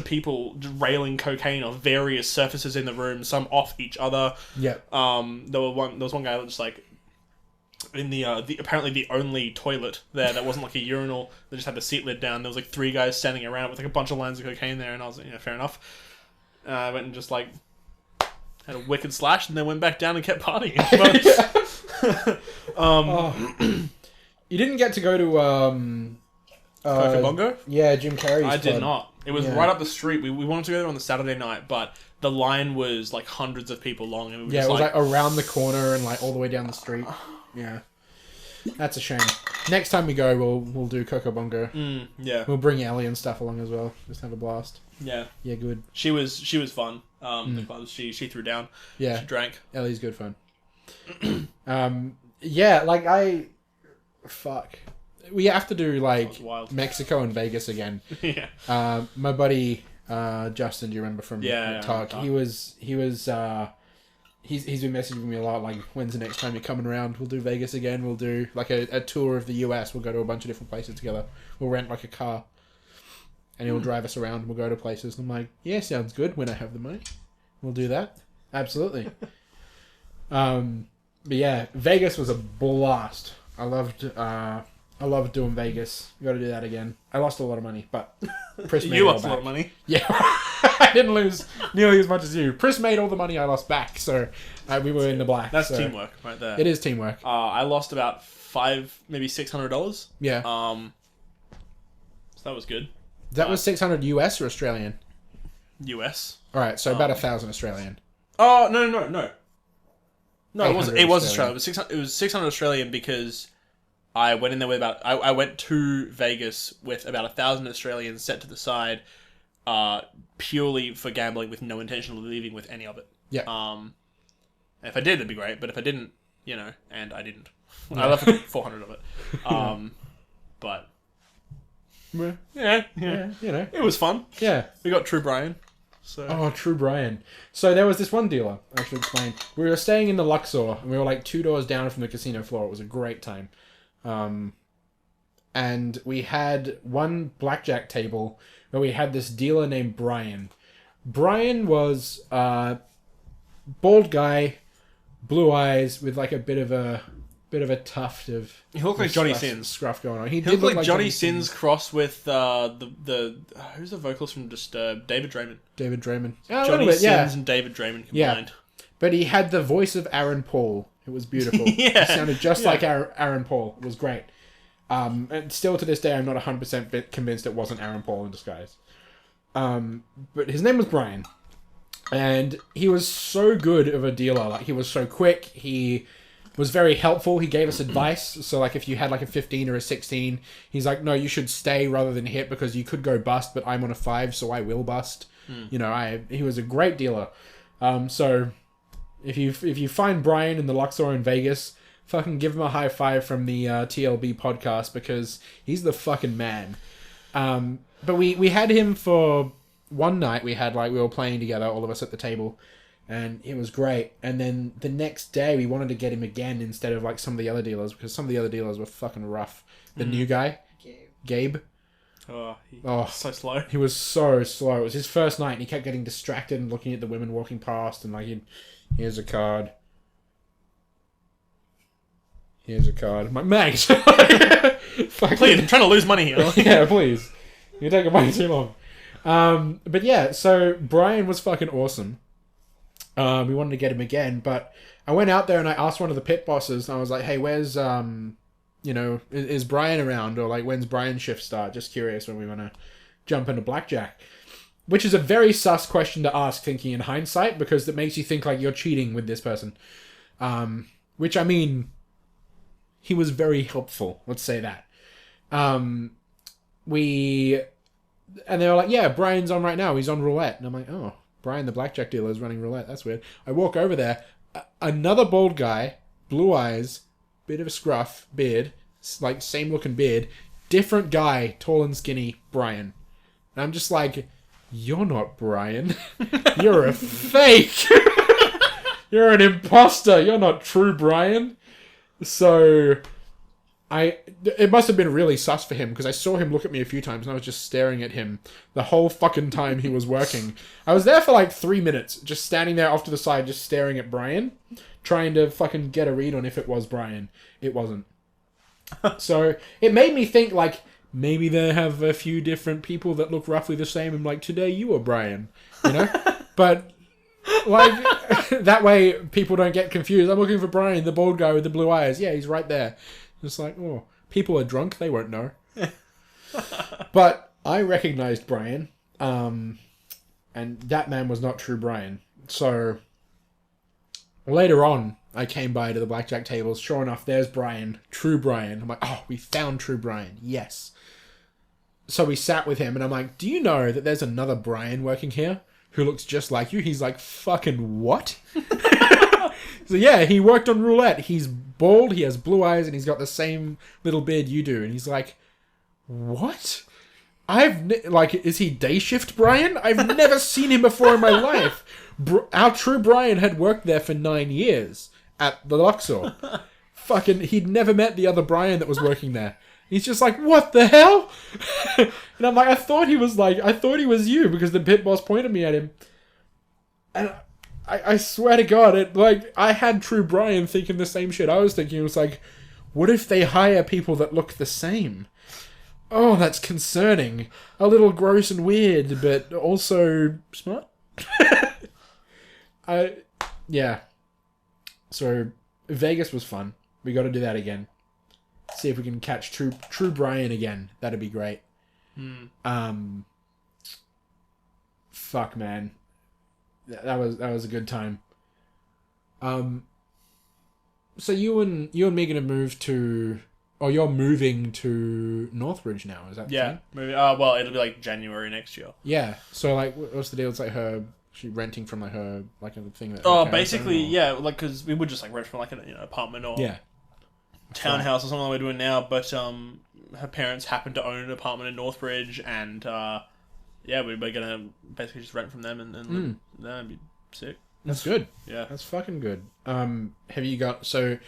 people railing cocaine on various surfaces in the room, some off each other. Yeah. There was one guy that just like in the apparently the only toilet there that wasn't like a urinal. They just had the seat lid down. There was like 3 guys standing around with like a bunch of lines of cocaine there, and I was like, fair enough. I went and just like had a wicked slash, and then went back down and kept partying. You didn't get to go to Cocobongo? Yeah, Jim Carrey's I club. did not. It was right up the street. We wanted to go there on the Saturday night, but the line was like hundreds of people long. And we were just it was like around the corner and like all the way down the street. Yeah. That's a shame. Next time we go, we'll do Cocobongo. Yeah. We'll bring Ellie and stuff along as well. Just have a blast. Yeah. Yeah, good. She was fun. The club, she threw down. Yeah. She drank. Ellie's good fun. Yeah, like fuck. We have to do like Mexico and Vegas again. Yeah. My buddy Justin, do you remember from Talk? Talk. He's been messaging me a lot. Like, when's the next time you're coming around? We'll do Vegas again. We'll do like a tour of the US. We'll go to a bunch of different places together. We'll rent like a car, and he'll drive us around. And we'll go to places. And I'm like, yeah, sounds good. When I have the money, we'll do that. Absolutely. But yeah, Vegas was a blast. I loved I love doing Vegas. You got to do that again. I lost a lot of money, but Pris made You it all lost a lot of back. money. Yeah, I didn't lose nearly as much as you. Pris made all the money I lost back, so we were in the black. That's so teamwork right there. It is teamwork. I lost about maybe $600. Yeah. So that was good. That was 600 US or Australian? US. All right, so about 1,000 Australian. Oh no. No, it 800 was Australian. Australian. It was 600 Australian because I went in there with I went to Vegas with about 1,000 Australians set to the side, purely for gambling with no intention of leaving with any of it. Yeah. If I did, it'd be great. But if I didn't, and I didn't, I left with 400 of it. But yeah, it was fun. Yeah. We got True Brian. So Oh, True Brian. So there was this one dealer, I should explain. We were staying in the Luxor, and we were like 2 doors down from the casino floor. It was a great time. And we had one blackjack table where we had this dealer named Brian. Brian was a bald guy, blue eyes, with like a bit of a tuft of... he looked like Johnny scruff- Sins. Scruff going on. He He did looked like Johnny Sins crossed with the who's the vocalist from Disturbed? David Draymond. David Draymond. Yeah, a little Johnny bit, yeah. Sins and David Draymond Yeah. combined. But he had the voice of Aaron Paul. It was beautiful. Yeah. He sounded just Yeah. like Aaron Paul. It was great. And still to this day, I'm not 100% convinced it wasn't Aaron Paul in disguise. But his name was Brian. And he was so good of a dealer. Like, he was so quick. He was very helpful. He gave us advice. So, like, if you had, like, a 15 or a 16, he's like, no, you should stay rather than hit because you could go bust, but I'm on a 5, so I will bust. He was a great dealer. So, if you find Brian in the Luxor in Vegas, fucking give him a high five from the TLB podcast because he's the fucking man. But we had him for one night. We were playing together, all of us at the table, and it was great. And then the next day we wanted to get him again instead of like some of the other dealers because some of the other dealers were fucking rough. The new guy, Gabe. Oh, so slow. He was so slow. It was his first night and he kept getting distracted and looking at the women walking past and like, here's a card. Here's a card. I'm like, mate! Please, I'm trying to lose money here. Yeah, please. You're taking way too long. But yeah, so Brian was fucking awesome. We wanted to get him again, but I went out there and I asked one of the pit bosses and I was like, hey, where's, is Brian around? Or like, when's Brian's shift start? Just curious when we want to jump into blackjack. Which is a very sus question to ask thinking in hindsight because it makes you think like you're cheating with this person. Which I mean... He was very helpful, let's say that. And they were like, yeah, Brian's on right now. He's on roulette. And I'm like, oh, Brian, the blackjack dealer, is running roulette. That's weird. I walk over there. Another bald guy, blue eyes, bit of a scruff, beard, like same looking beard. Different guy, tall and skinny, Brian. And I'm just like, you're not Brian. You're a fake. You're an imposter. You're not true Brian. So, it must have been really sus for him because I saw him look at me a few times and I was just staring at him the whole fucking time he was working. I was there for like 3 minutes, just standing there off to the side, just staring at Brian, trying to fucking get a read on if it was Brian. It wasn't. So, it made me think like, maybe they have a few different people that look roughly the same and like, today you are Brian, But... like, that way people don't get confused. I'm looking for Brian, the bald guy with the blue eyes. Yeah, he's right there. It's like, oh, people are drunk. They won't know. But I recognized Brian. And that man was not true Brian. So, later on, I came by to the blackjack tables. Sure enough, there's Brian. True Brian. I'm like, oh, we found true Brian. Yes. So we sat with him and I'm like, do you know that there's another Brian working here? Who looks just like you? He's like, fucking what? So yeah, he worked on roulette. He's bald, he has blue eyes, and he's got the same little beard you do. And he's like, what? Is he day shift Brian? I've never seen him before in my life. Our true Brian had worked there for 9 years at the Luxor. Fucking, he'd never met the other Brian that was working there. He's just like, what the hell? And I'm like, I thought he was you because the pit boss pointed me at him. And I swear to God, I had true Brian thinking the same shit I was thinking. It was like, What if they hire people that look the same? Oh, that's concerning. A little gross and weird, but also smart. Yeah. So Vegas was fun. We got to do that again. See if we can catch True Brian again. That'd be great. Fuck, man. That was a good time. So you and me gonna move to, or you're moving to Northbridge now? Is that the thing? Maybe. Well, it'll be like January next year. Yeah. So like, what's the deal? It's like she renting from like her like a thing that. Oh, basically, yeah. Like, because we would just like rent from like an apartment or townhouse or something like we're doing now. But her parents happen to own an apartment in Northbridge, and we're gonna basically just rent from them and live. That'd be sick. That's good. Yeah. That's fucking good. Have you got... So,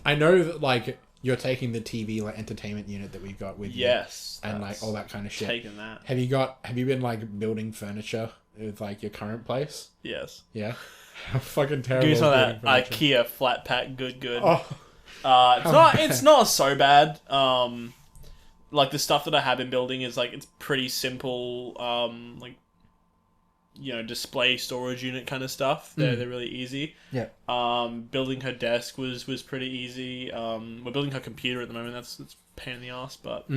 I know that, like, you're taking the TV, like, entertainment unit that we've got with you. Yes. And, like, all that kind of shit. Taking that. Have you been, like, building furniture with, like, your current place? Yes. Yeah? How fucking terrible. Give me some of that IKEA flat pack good. Oh. It's not so bad. Like, the stuff that I have been building is, like, it's pretty simple, like, display storage unit kind of stuff. They're really easy. Yeah. Building her desk was pretty easy. We're building her computer at the moment. That's a pain in the ass, but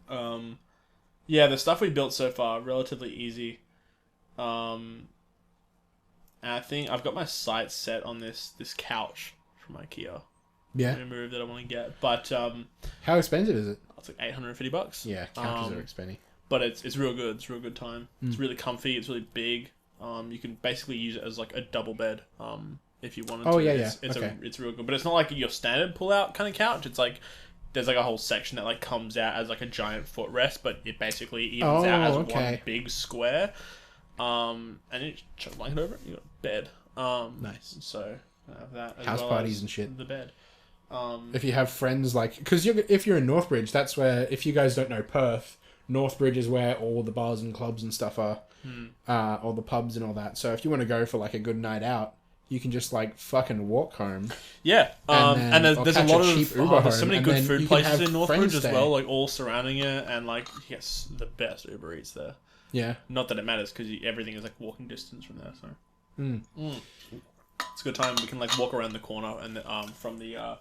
the stuff we built so far relatively easy. And I think I've got my sights set on this couch from IKEA. Yeah. The move that I want to get, but how expensive is it? it's like $850. Yeah, couches are expensive. But it's real good. It's a real good time. It's really comfy. It's really big. You can basically use it as like a double bed. If you wanted to. Oh yeah, It's real good. But it's not like your standard pull-out kind of couch. It's like there's like a whole section that like comes out as like a giant footrest, but it basically evens out as one big square. And you chuck a blanket over it. You got a bed. Nice. So I have that as house well parties as and shit. The bed. If you have friends like, because if you're in Northbridge, that's where, if you guys don't know Perth, Northbridge is where all the bars and clubs and stuff are, all the pubs and all that. So if you want to go for like a good night out, you can just like fucking walk home. Yeah, and there's a lot of there's so many good food places in Northbridge as well, like all surrounding it, and like yes, the best Uber Eats there. Yeah, not that it matters because everything is like walking distance from there. So it's a good time. We can like walk around the corner and from the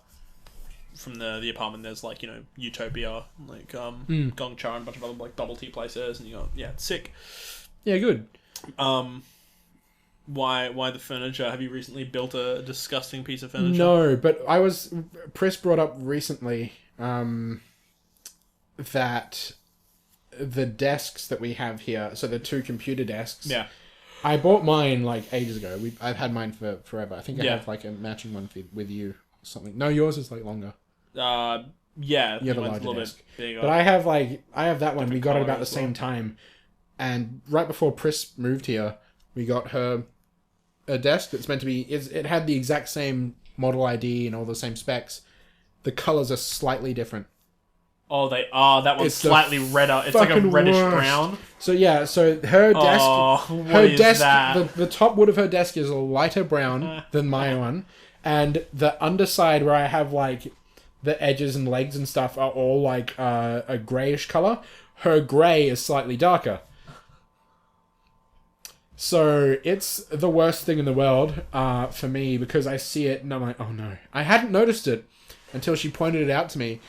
apartment, there's like Utopia, like Gong Cha, and a bunch of other like bubble tea places, and it's sick. Yeah, good. Why the furniture? Have you recently built a disgusting piece of furniture? No, but Press brought up recently that the desks that we have here, so the 2 computer desks. Yeah. I bought mine like ages ago. I've had mine for forever. I think I have like a matching one with you or something. No, yours is like longer. Yeah. You have a larger larger desk. Bigger. But I have that one. We got it about the same time. And right before Pris moved here, we got her a desk that's meant to be... It had the exact same model ID and all the same specs. The colours are slightly different. Oh, they are. That one's slightly redder. It's like a reddish brown. So yeah, her desk... The top wood of her desk is a lighter brown than my one. And the underside where I have like the edges and legs and stuff are all like a greyish colour. Her grey is slightly darker. So it's the worst thing in the world for me because I see it and I'm like, oh no. I hadn't noticed it until she pointed it out to me.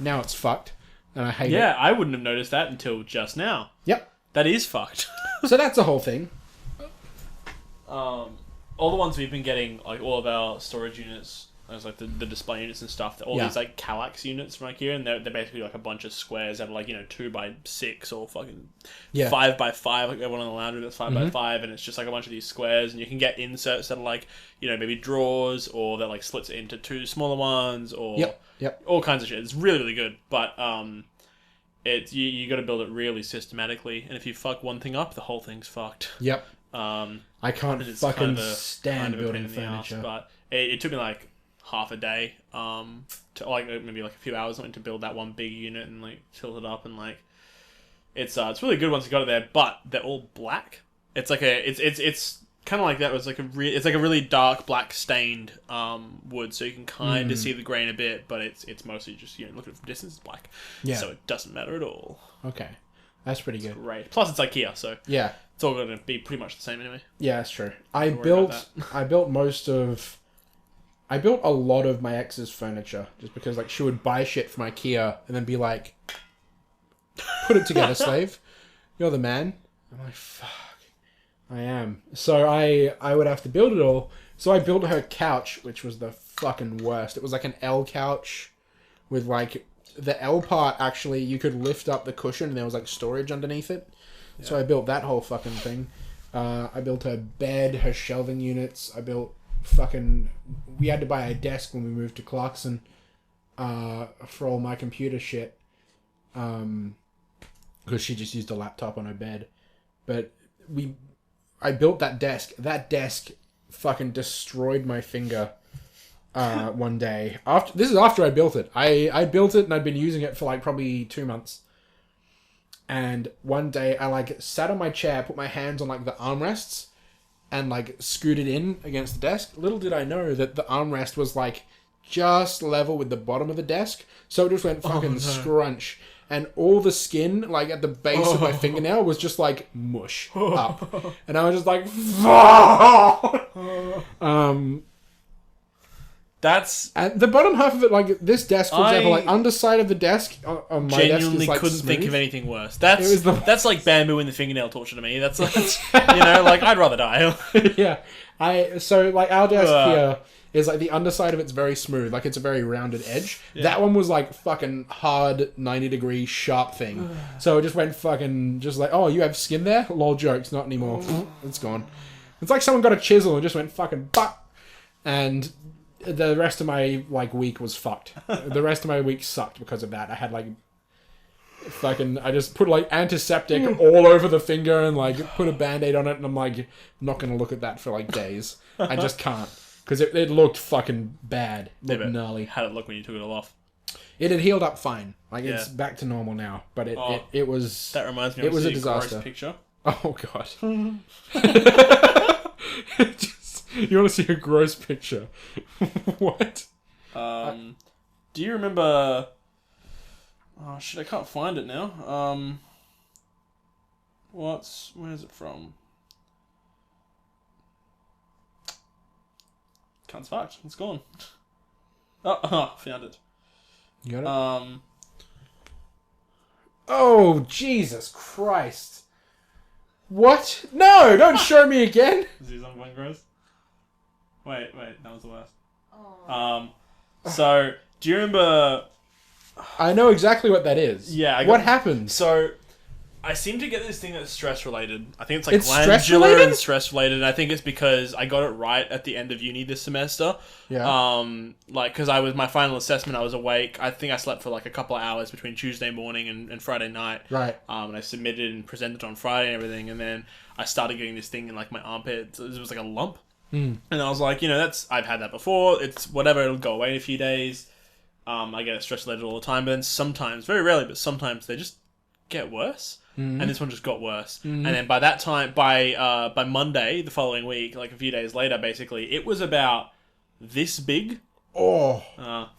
Now it's fucked and I hate it. Yeah, I wouldn't have noticed that until just now. Yep. That is fucked. So that's a whole thing. All the ones we've been getting, like all of our storage units, there's like the display units and stuff. They're all these like Kallax units from here, and they're basically like a bunch of squares that are like 2x6 or fucking 5x5. Like everyone in the lounge room that's 5x5, and it's just like a bunch of these squares, and you can get inserts that are like maybe drawers, or that like splits it into 2 smaller ones, or all kinds of shit. It's really really good, but it's you got to build it really systematically, and if you fuck one thing up, the whole thing's fucked. Yep. I can't fucking stand building furniture. But it took me like half a day, to like maybe like a few hours to build that one big unit and like tilt it up, and like it's really good once you got it there. But they're all black. It's like it's kind of like that. Was like it's like a really dark black stained wood, so you can kind of see the grain a bit, but it's mostly just look at it from distance, it's black. Yeah. So it doesn't matter at all. Okay, that's pretty good. Great. Plus, it's IKEA, so Yeah, it's all going to be pretty much the same anyway. yeah, that's true. Don't worry about I built a lot of my ex's furniture just because like she would buy shit from IKEA and then be like, "Put it together, slave. You're the man." I'm like, "Fuck, I am." So I would have to build it all. So I built her couch, which was the fucking worst. It was like an L couch with like the L part. Actually, you could lift up the cushion and there was like storage underneath it. Yeah. So I built that whole fucking thing. I built her bed, her shelving units. I built we had to buy a desk when we moved to Clarkson for all my computer shit because she just used a laptop on her bed. But I built that desk fucking destroyed my finger one day. This is after I built it. I built it and I'd been using it for like probably 2 months, and one day I like sat on my chair, put my hands on like the armrests and like scooted in against the desk. Little did I know that the armrest was like just level with the bottom of the desk. So it just went fucking scrunch. And all the skin, like at the base of my fingernail, was just like mush up. And I was just like, fuck! And the bottom half of it, like this desk, for example, like underside of the desk on my desk is like couldn't smooth. Think of anything worse. That's like bamboo in the fingernail torture to me. That's like I'd rather die. Yeah, so like our desk here is like the underside of it's very smooth, like it's a very rounded edge. Yeah. That one was like fucking hard 90-degree sharp thing. So it just went fucking just like, oh, you have skin there? Lol jokes, not anymore. It's gone. It's like someone got a chisel and just went fucking buck, and the rest of my like week was fucked. The rest of my week sucked because of that. I had like I just put like antiseptic all over the finger and like put a band-aid on it, and I'm like, I'm not gonna look at that for like days. I just can't, because it looked fucking bad. Looked gnarly. How'd it look when you took it all off? It had healed up fine. Like it's back to normal now, but it was. That reminds me. It was a disaster. Gross picture. Oh god. You want to see a gross picture? What? Do you remember? Oh shit! I can't find it now. Where's it from? Can't fucked. It's gone. Found it. You got it? Oh Jesus Christ! What? No! Don't show me again. Is this something gross? Wait, that was the worst. Oh. So, do you remember... I know exactly what that is. Yeah. What happened? So, I seem to get this thing that's stress-related. I think it's like It's glandular and stress-related, and I think it's because I got it right at the end of uni this semester. Yeah. Because my final assessment, I was awake. I think I slept for like a couple of hours between Tuesday morning and Friday night. Right. And I submitted and presented on Friday and everything, and then I started getting this thing in like my armpit. So it was like a lump. And I was like, I've had that before. It's whatever. It'll go away in a few days. I get stress related all the time, but then sometimes, very rarely, but sometimes they just get worse. And this one just got worse. And then by that time, by Monday the following week, like a few days later, basically, it was about this big. Oh,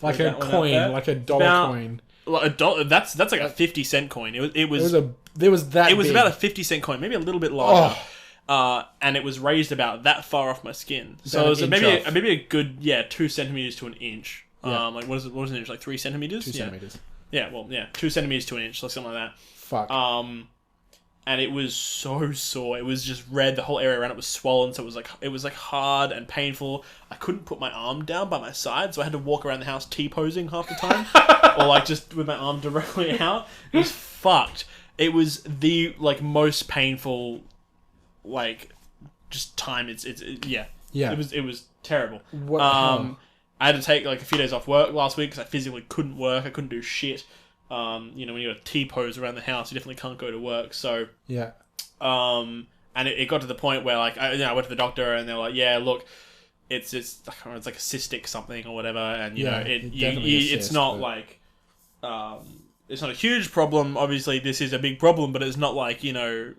like a coin, like a dollar coin. Like $1. That's like a 50-cent coin. It was big. about a 50-cent coin, maybe a little bit larger. And it was raised about that far off my skin. So it was maybe a good 2 centimeters to an inch. Yeah. Like what was an inch? Like 3 centimeters? 2 centimeters. Yeah, 2 centimeters to an inch, like something like that. Fuck. And it was so sore. It was just red. The whole area around it was swollen, so it was hard and painful. I couldn't put my arm down by my side, so I had to walk around the house T-posing half the time, or like just with my arm directly out. It was fucked. It was the most painful just time. Yeah. It was terrible. What? I had to take a few days off work last week because I physically couldn't work. I couldn't do shit. When you got a T-pose around the house, you definitely can't go to work. So yeah. And it got to the point where I went to the doctor and they were like, yeah, look, it's I can't remember, it's like a cystic something or whatever, and it's not it's not a huge problem. Obviously, this is a big problem, but it's not like you're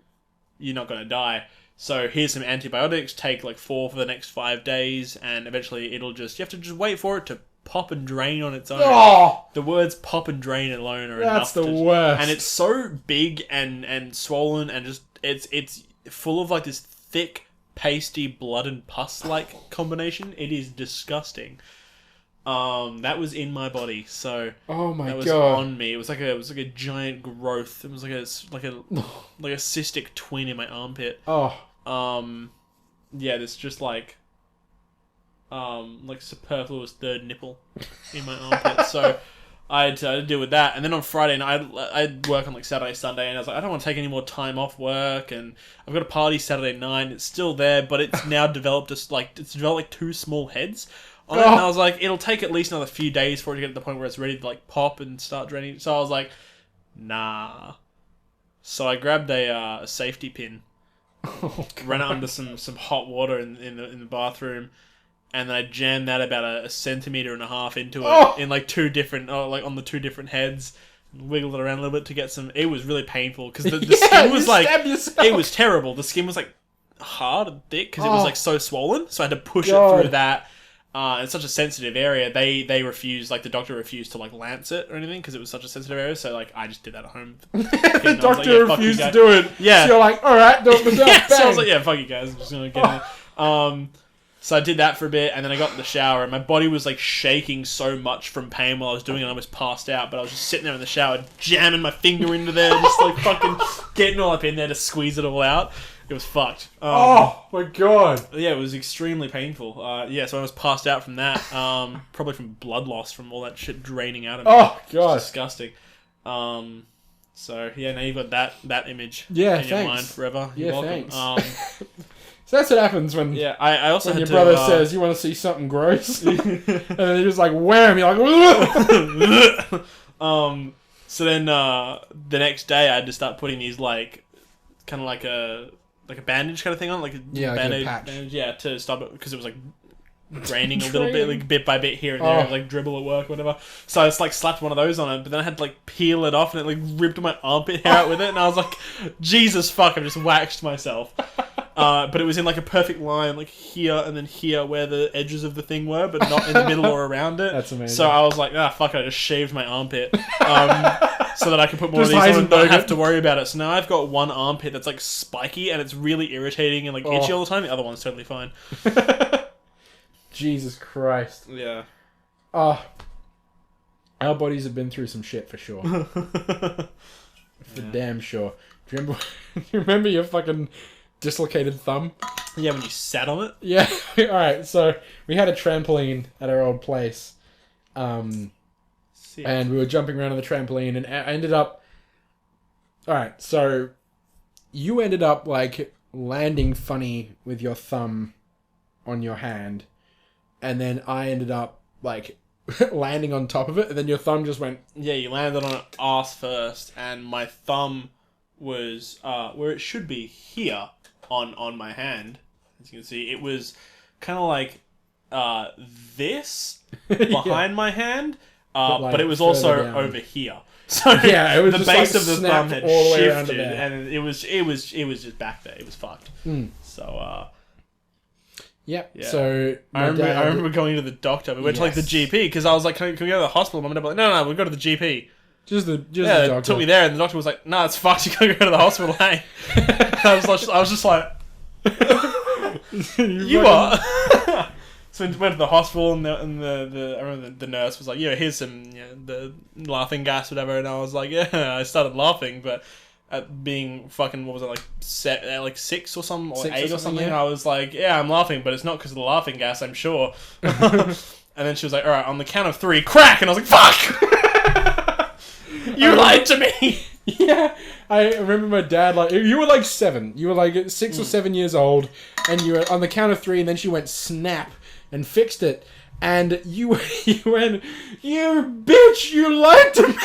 not gonna die. So here's some antibiotics. Take like 4 for the next 5 days, and eventually you have to just wait for it to pop and drain on its own. Oh, The words "pop" and "drain" alone are that's enough. the worst. And it's so big and swollen, and just it's full of like this thick, pasty blood and pus like combination. It is disgusting. That was in my body, so oh my that was god, on me. It was like a giant growth. It was like a cystic twin in my armpit. oh, Yeah, there's just like superfluous third nipple in my armpit. So I had to deal with that. And then on Friday night, I'd work on like Saturday, Sunday, and I was like, I don't want to take any more time off work. And I've got a party Saturday night. It's still there, but it's now developed like 2 small heads on it. And I was like, it'll take at least another few days for it to get to the point where it's ready to like pop and start draining. So I was like, nah. So I grabbed a safety pin, ran it under some hot water in the bathroom, and then I jammed that about a 1.5 centimeters into it in like 2 different, like on the 2 different heads, wiggled it around a little bit to get some. It was really painful because the skin was like, it was terrible. The skin was like hard and thick because it was like so swollen. So I had to push it through that. It's such a sensitive area. They refused, like the doctor refused to like lance it or anything because it was such a sensitive area. So like I just did that at home. The doctor refused to do it. Yeah. So you're like, all right, do it myself. Yeah, so I was like, yeah, fuck you guys. I'm just gonna get it. So I did that for a bit, and then I got in the shower, and my body was like shaking so much from pain while I was doing it, I almost passed out. But I was just sitting there in the shower, jamming my finger into there, just like fucking getting all up in there to squeeze it all out. It was fucked. Oh my god. Yeah, it was extremely painful. Yeah, so I was passed out from that. Probably from blood loss from all that shit draining out of me. Oh god. It's disgusting. So yeah, now you've got that image in Yeah, your mind forever. You're welcome. thanks. So that's what happens when I also when had your brother says you want to see something gross, and then you're just like wham, you're like so then the next day I had to start putting these like kind of like a bandage kind of thing on, like a bandage, to stop it because it was like draining a little bit, like bit by bit here and there, like dribble at work, whatever. So I just like slapped one of those on it, but then I had to like peel it off, and it like ripped my armpit hair out with it, and I was like, Jesus fuck, I've just waxed myself. But it was in like a perfect line, like here and then here where the edges of the thing were, but not in the middle or around it. That's amazing. So I was like, fuck it, I just shaved my armpit so that I can put more of these on and not have to worry about it. So now I've got one armpit that's like spiky and it's really irritating and like itchy all the time. The other one's totally fine. Jesus Christ. Yeah. Our bodies have been through some shit for sure. For damn sure. Do you remember your fucking dislocated thumb? Yeah, when you sat on it? Yeah. Alright, so we had a trampoline at our old place. And we were jumping around on the trampoline, and I ended up... Alright, so you ended up, like, landing funny with your thumb on your hand, and then I ended up, like, landing on top of it, and then your thumb just went... Yeah, you landed on it ass first, and my thumb was where it should be, here on my hand. As you can see, it was kind of like this behind my hand, but it was also down over here. So yeah, it was the just base like of the thumb had shifted, there. and it was just back there. It was fucked. So yeah. Yeah. So I remember going to the doctor. We went to like the GP because I was like, "Can we go to the hospital?" Mum and Dad were like, "No, we'll go to the GP." The They doctor took me there, and the doctor was like, "No, it's fucked. You gotta go to the hospital." Hey, I was just like, "You are." So we went to the hospital, and I remember the nurse was like, "Yeah, here's some the laughing gas, whatever." And I was like, "Yeah." I started laughing, but at being fucking, what was it, like 6 or something, or 8 or something, yeah. I was like, "Yeah, I'm laughing, but it's not because of the laughing gas, I'm sure." And then she was like, "All right, on the count of 3, crack!" And I was like, "Fuck!" You lied to me. Yeah, I remember my dad, like, you were like 7. You were like 6 or 7 years old, and you were on the count of 3, and then she went snap and fixed it, and you went, "You bitch, you lied to me."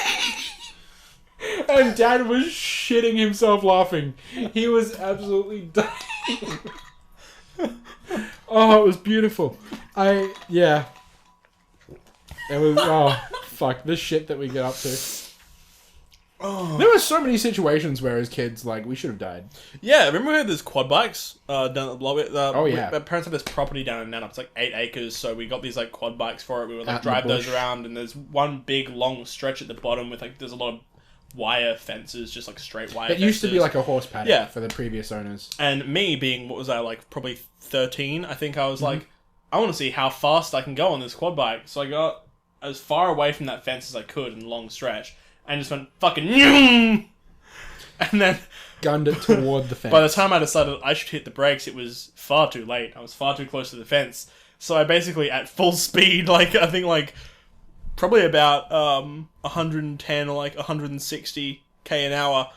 And Dad was shitting himself laughing. He was absolutely dying. Oh, it was beautiful. Yeah. It was, oh, fuck, this shit that we get up to. Oh. There were so many situations where as kids, like, we should have died. Yeah, remember we had those quad bikes down at the block? Oh, yeah. My parents had this property down in Nannup. It's like 8 acres, so we got these like quad bikes for it. We would like Out in drive the bush. those around, and there's one big long stretch at the bottom with like there's a lot of wire fences, just like straight wire. It used to be fences. like a horse paddock Yeah. for the previous owners. And me being, what was I, like probably 13, I think I was like, I want to see how fast I can go on this quad bike. So I got as far away from that fence as I could in a long stretch, and just went fucking Nyum! And then Gunned it toward the fence. by the time I decided I should hit the brakes, it was far too late. I was far too close to the fence. So I basically, at full speed, like, I think, like, probably about 110 or, like, 160 k an hour,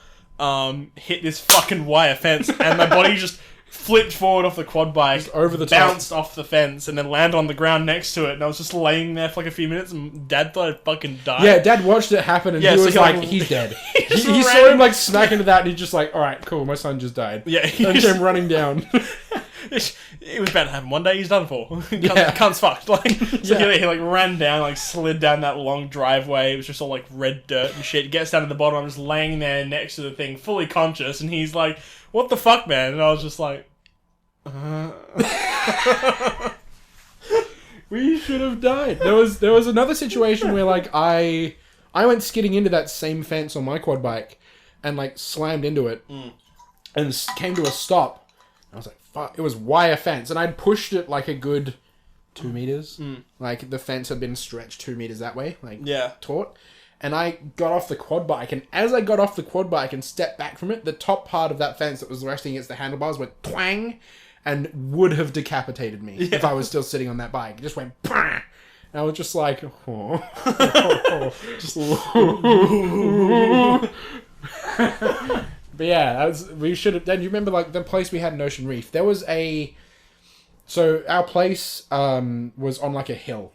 hit this fucking wire fence, and my body just flipped forward off the quad bike, Just over the top. bounced off the fence, and then landed on the ground next to it, and I was just laying there for, like, a few minutes, and Dad thought I'd fucking die. Yeah, Dad watched it happen, and Yeah, he so was he, like, like, he's dead. just he saw ran- him, like, smack into that, and he's just like, alright, cool, my son just died. Yeah, he And just- came running down. It was about to happen. One day he's done for. Yeah. Cunt's fucked. Like, so Yeah. he like ran down, like slid down that long driveway. It was just all like red dirt and shit. Gets down to the bottom. I'm just laying there next to the thing, fully conscious, and he's like, "What the fuck, man?" And I was just like, We should have died. There was another situation where, like, I went skidding into that same fence on my quad bike, and like slammed into it, and came to a stop. I was like, fuck, it was wire fence, and I'd pushed it like a good 2 meters. Like, the fence had been stretched 2 meters that way, like, "Yeah, taut. And I got off the quad bike, and as I got off the quad bike and stepped back from it, the top part of that fence that was resting against the handlebars went twang, and would have decapitated me if I was still sitting on that bike. It just went bang. And I was just like, oh. But yeah, we should have. Then you remember, like, the place we had in Ocean Reef? There was so our place was on like a hill,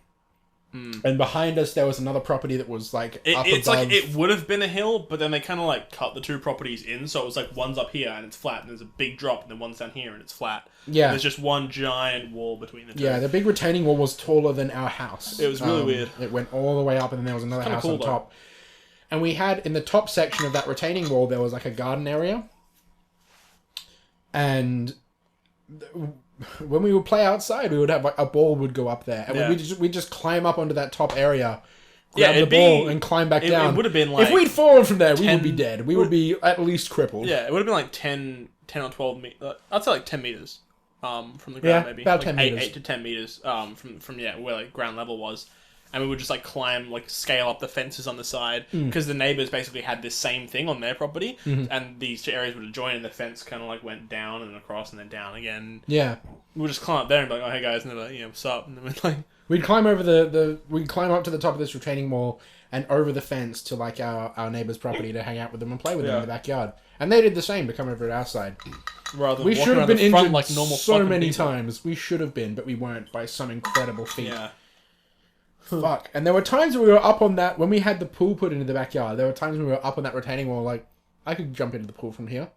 and behind us there was another property that was like up it's above. like it would have been a hill, but then they kind of like cut the two properties in, so it was like one's up here and it's flat, and there's a big drop, and then one's down here and it's flat. Yeah. There's just one giant wall between the two. Yeah, the big retaining wall was taller than our house. It was really weird. It went all the way up, and then there was another Kinda house cool, on top. And we had, in the top section of that retaining wall, there was like a garden area. And when we would play outside, we would have, like, a ball would go up there. And Yeah. we'd just climb up onto that top area, Yeah, grab the it'd ball, be- and climb back it down. would have been like if we'd fallen from there, we 10 would be dead. We would be at least crippled. Yeah, it would have been like 10 or 12 meters. I'd say like 10 meters from the ground, Yeah, maybe. about like 10 8, meters. 8 to 10 meters from where like ground level was. And we would just like climb, like scale up the fences on the side. Because the neighbours basically had this same thing on their property. And these two areas would join, and the fence kind of like went down and across and then down again. Yeah. We would just climb up there and be like, oh, hey guys, and they're like, what's up? And then we'd like... We'd climb over we'd climb up to the top of this retaining wall and over the fence to, like, our neighbour's property to hang out with them and play with them in the backyard. And they did the same to come over to our side. Rather than We walk should have around been the front injured like normal so fucking many people. times. We should have been, but we weren't, by some incredible feat. Yeah. Fuck. And there were times when we were up on that, when we had the pool put into the backyard, there were times when we were up on that retaining wall, like, I could jump into the pool from here.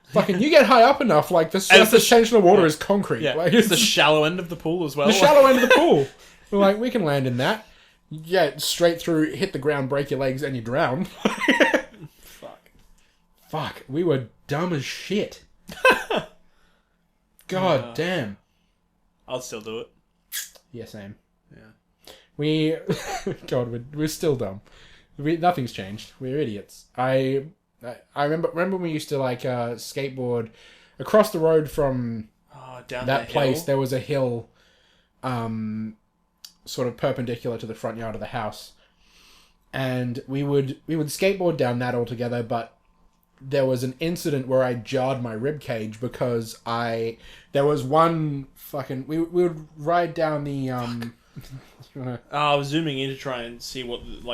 Fucking, you get high up enough, like, the surface tension of water is concrete. Yeah, Like, it's the shallow end of the pool as well. the shallow end of the pool. We're like, we can land in that. Yeah, straight through, hit the ground, break your legs, and you drown. Fuck. We were dumb as shit. God damn. I'll still do it. Yeah, same. Yeah. We... God, we're still dumb. Nothing's changed. We're idiots. I remember when we used to, like, skateboard across the road from Down that the place. hill. There was a hill, sort of perpendicular to the front yard of the house, and we would skateboard down that all together. But there was an incident where I jarred my rib cage because there was one fucking we would ride down the I was zooming in to try and see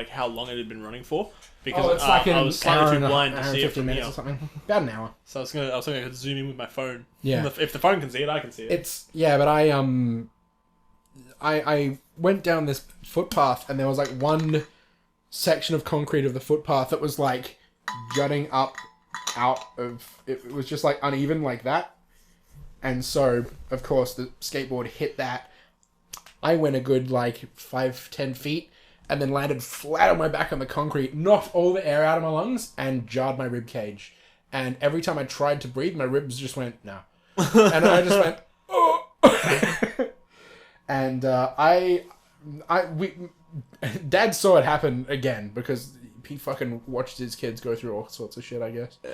how long it had been running for, because it's like I was slightly too blind to see it 50 from minutes here. or something. About an hour. So I was thinking I could zoom in with my phone. Yeah. If the phone can see it, I can see it. But I went down this footpath, and there was like one section of concrete of the footpath that was like jutting up out of it. It was just like uneven like that, and so of course the skateboard hit that. I went a good like 5-10 feet, and then landed flat on my back on the concrete, knocked all the air out of my lungs, and jarred my rib cage. And every time I tried to breathe, my ribs just went, no. And I just went, oh. And Dad saw it happen again because he fucking watched his kids go through all sorts of shit, I guess. Yeah.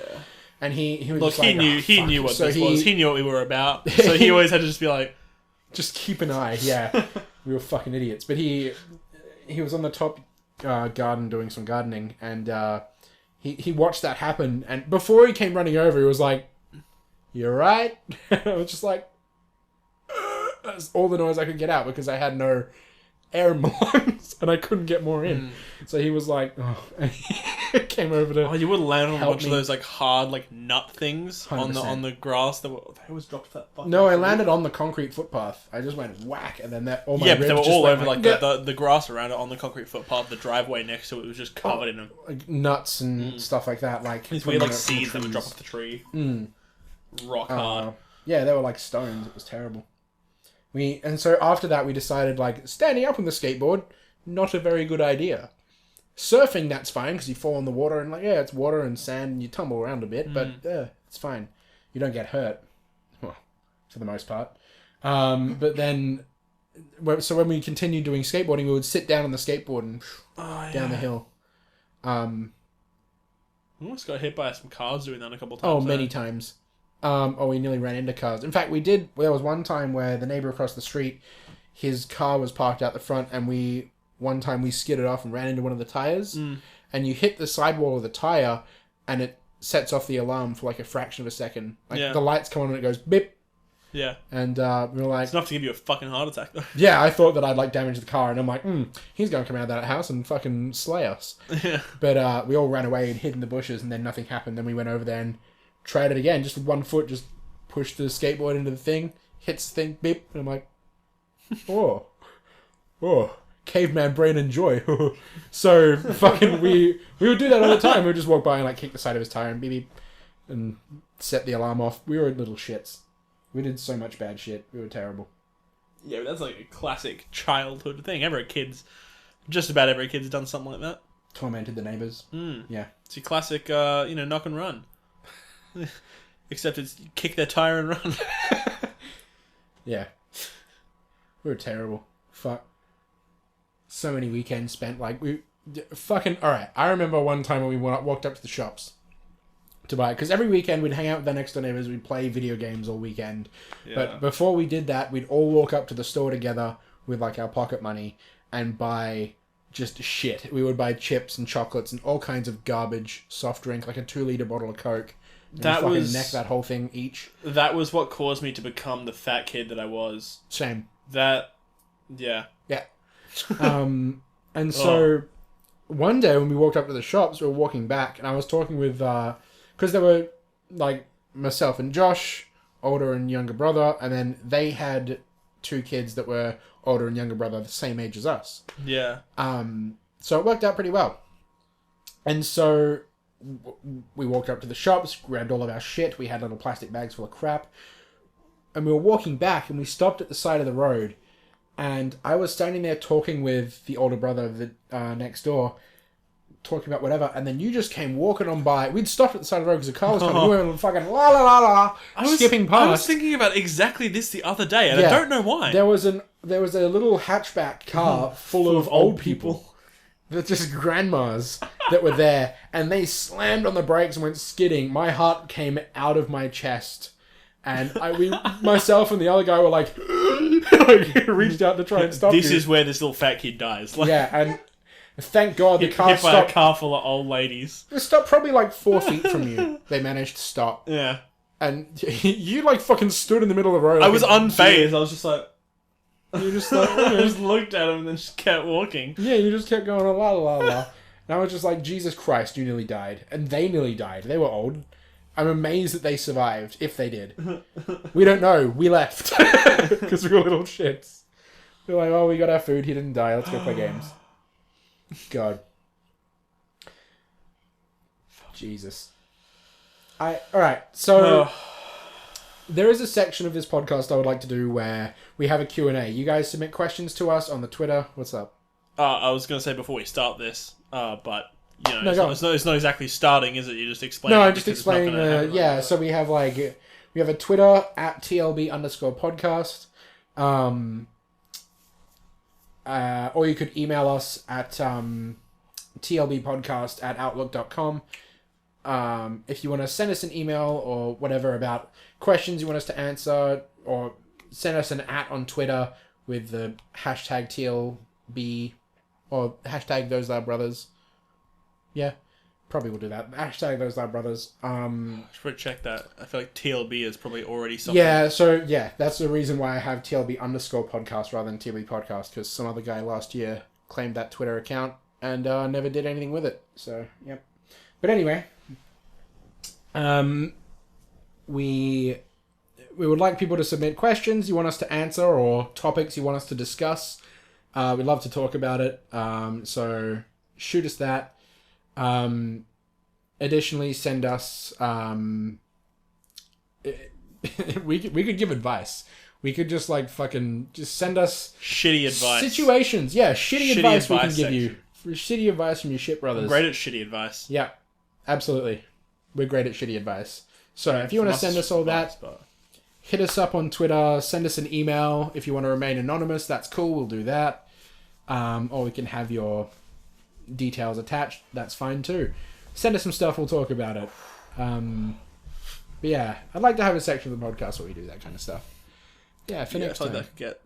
And he was just like, he knew what this was. He knew what we were about. So he always had to just be like, just keep an eye. Yeah, we were fucking idiots. But he was on the top garden doing some gardening, and he watched that happen. And before he came running over, he was like, "You're right." I was just like, that's all the noise I could get out because I had no air in my lungs and I couldn't get more in. So he was like, oh, and he came over to. Oh, you would land on a bunch me. of those like hard like nut things 100%. on the grass that they always dropped that. No, I landed on the concrete footpath. I just went whack, and then all my yeah, but they were ribs all just over went like the grass around it on the concrete footpath. The driveway next to it was just covered in them. Like nuts and stuff like that. Like These weird like seeds that would drop off the tree. Rock hard. Yeah, they were like stones. It was terrible. And so after that, we decided like standing up on the skateboard, not a very good idea. Surfing, that's fine because you fall in the water and like it's water and sand and you tumble around a bit, but it's fine. You don't get hurt, well, for the most part. But then, so when we continued doing skateboarding, we would sit down on the skateboard and down the hill. I almost got hit by some cars doing that a couple times. Oh, many times. We nearly ran into cars. In fact, we did. There was one time where the neighbor across the street, his car was parked out the front, and one time we skidded off and ran into one of the tires, and you hit the sidewall of the tire, and it sets off the alarm for like a fraction of a second. Like the lights come on and it goes beep. Yeah. And we were like, it's enough to give you a fucking heart attack though. Yeah, I thought that I'd like damage the car, and I'm like, he's going to come out of that house and fucking slay us. Yeah. But we all ran away and hid in the bushes, and then nothing happened. Then we went over there and tried it again, just with one foot, just pushed the skateboard into the thing, hits the thing, beep, and I'm like, oh, caveman brain and joy. So fucking we would do that all the time. We would just walk by and like kick the side of his tire and beep beep, and set the alarm off. We were little shits. We did so much bad shit. We were terrible. Yeah, but that's like a classic childhood thing. Just about every kid's done something like that. Tormented the neighbours. Yeah. It's your classic, knock and run. Except it's kick their tire and run. Yeah. We were terrible. Fuck. So many weekends spent like fucking alright. I remember one time when we walked up to the shops to buy, because every weekend we'd hang out with the next door neighbors, we'd play video games all weekend. Yeah. But before we did that, we'd all walk up to the store together with like our pocket money and buy just shit. We would buy chips and chocolates and all kinds of garbage, soft drink, like a 2-liter bottle of Coke. That was neck that whole thing each. That was what caused me to become the fat kid that I was. Same. Yeah. And so one day when we walked up to the shops, we were walking back, and I was talking with because there were like myself and Josh, older and younger brother, and then they had 2 kids that were older and younger brother, the same age as us. Yeah. So it worked out pretty well. And so we walked up to the shops, grabbed all of our shit. We had little plastic bags full of crap. And we were walking back, and we stopped at the side of the road. And I was standing there talking with the older brother next door, talking about whatever. And then you just came walking on by. We'd stopped at the side of the road because the car was coming. You were fucking la la la la, skipping past. I was thinking about exactly this the other day, and I don't know why. There was a little hatchback car full of old people. They're just grandmas that were there, and they slammed on the brakes and went skidding. My heart came out of my chest, and myself and the other guy were like reached out to try and stop. This is where this little fat kid dies. Yeah, and thank God the car hit stopped. By a car full of old ladies. It stopped probably like 4 feet from you. They managed to stop. Yeah, and you like fucking stood in the middle of the road. I was unfazed. I was just like. You just like I just looked at him and then just kept walking. Yeah, you just kept going la la la. And I was just like, Jesus Christ, you nearly died. And they nearly died. They were old. I'm amazed that they survived, if they did. We don't know. We left. Because we were little shits. We're like, oh, we got our food. He didn't die. Let's go play games. God. Jesus. Alright, so... There is a section of this podcast I would like to do where we have a Q&A. You guys submit questions to us on the Twitter. What's up? I was going to say before we start this, but you know, No, it's not exactly starting, is it? You just explain. No, it I'm just because it's not explaining. gonna happen Yeah, like so we have a Twitter at @TLB_podcast. Or you could email us at tlbpodcast@outlook.com. If you want to send us an email or whatever about questions you want us to answer, or send us an @ on Twitter with the hashtag TLB or hashtag Those Loud Brothers. Yeah, probably will do that. Hashtag Those Loud Brothers. I should check that. I feel like TLB is probably already something. Yeah, so yeah, that's the reason why I have TLB_podcast rather than TLB podcast, because some other guy last year claimed that Twitter account and never did anything with it. So, yep. But anyway, we would like people to submit questions you want us to answer or topics you want us to discuss. We'd love to talk about it. So shoot us that. Additionally, send us. We could give advice. We could just just send us Shitty advice. situations. Yeah, shitty advice we can give section. you. Shitty advice from your shit brothers. I'm great at shitty advice. Yeah, absolutely. We're great at shitty advice. So if you want to send us all that, hit us up on Twitter. Send us an email. If you want to remain anonymous, that's cool. We'll do that. Or we can have your details attached. That's fine too. Send us some stuff. We'll talk about it. But yeah, I'd like to have a section of the podcast where we do that kind of stuff. Yeah, for next time. I could get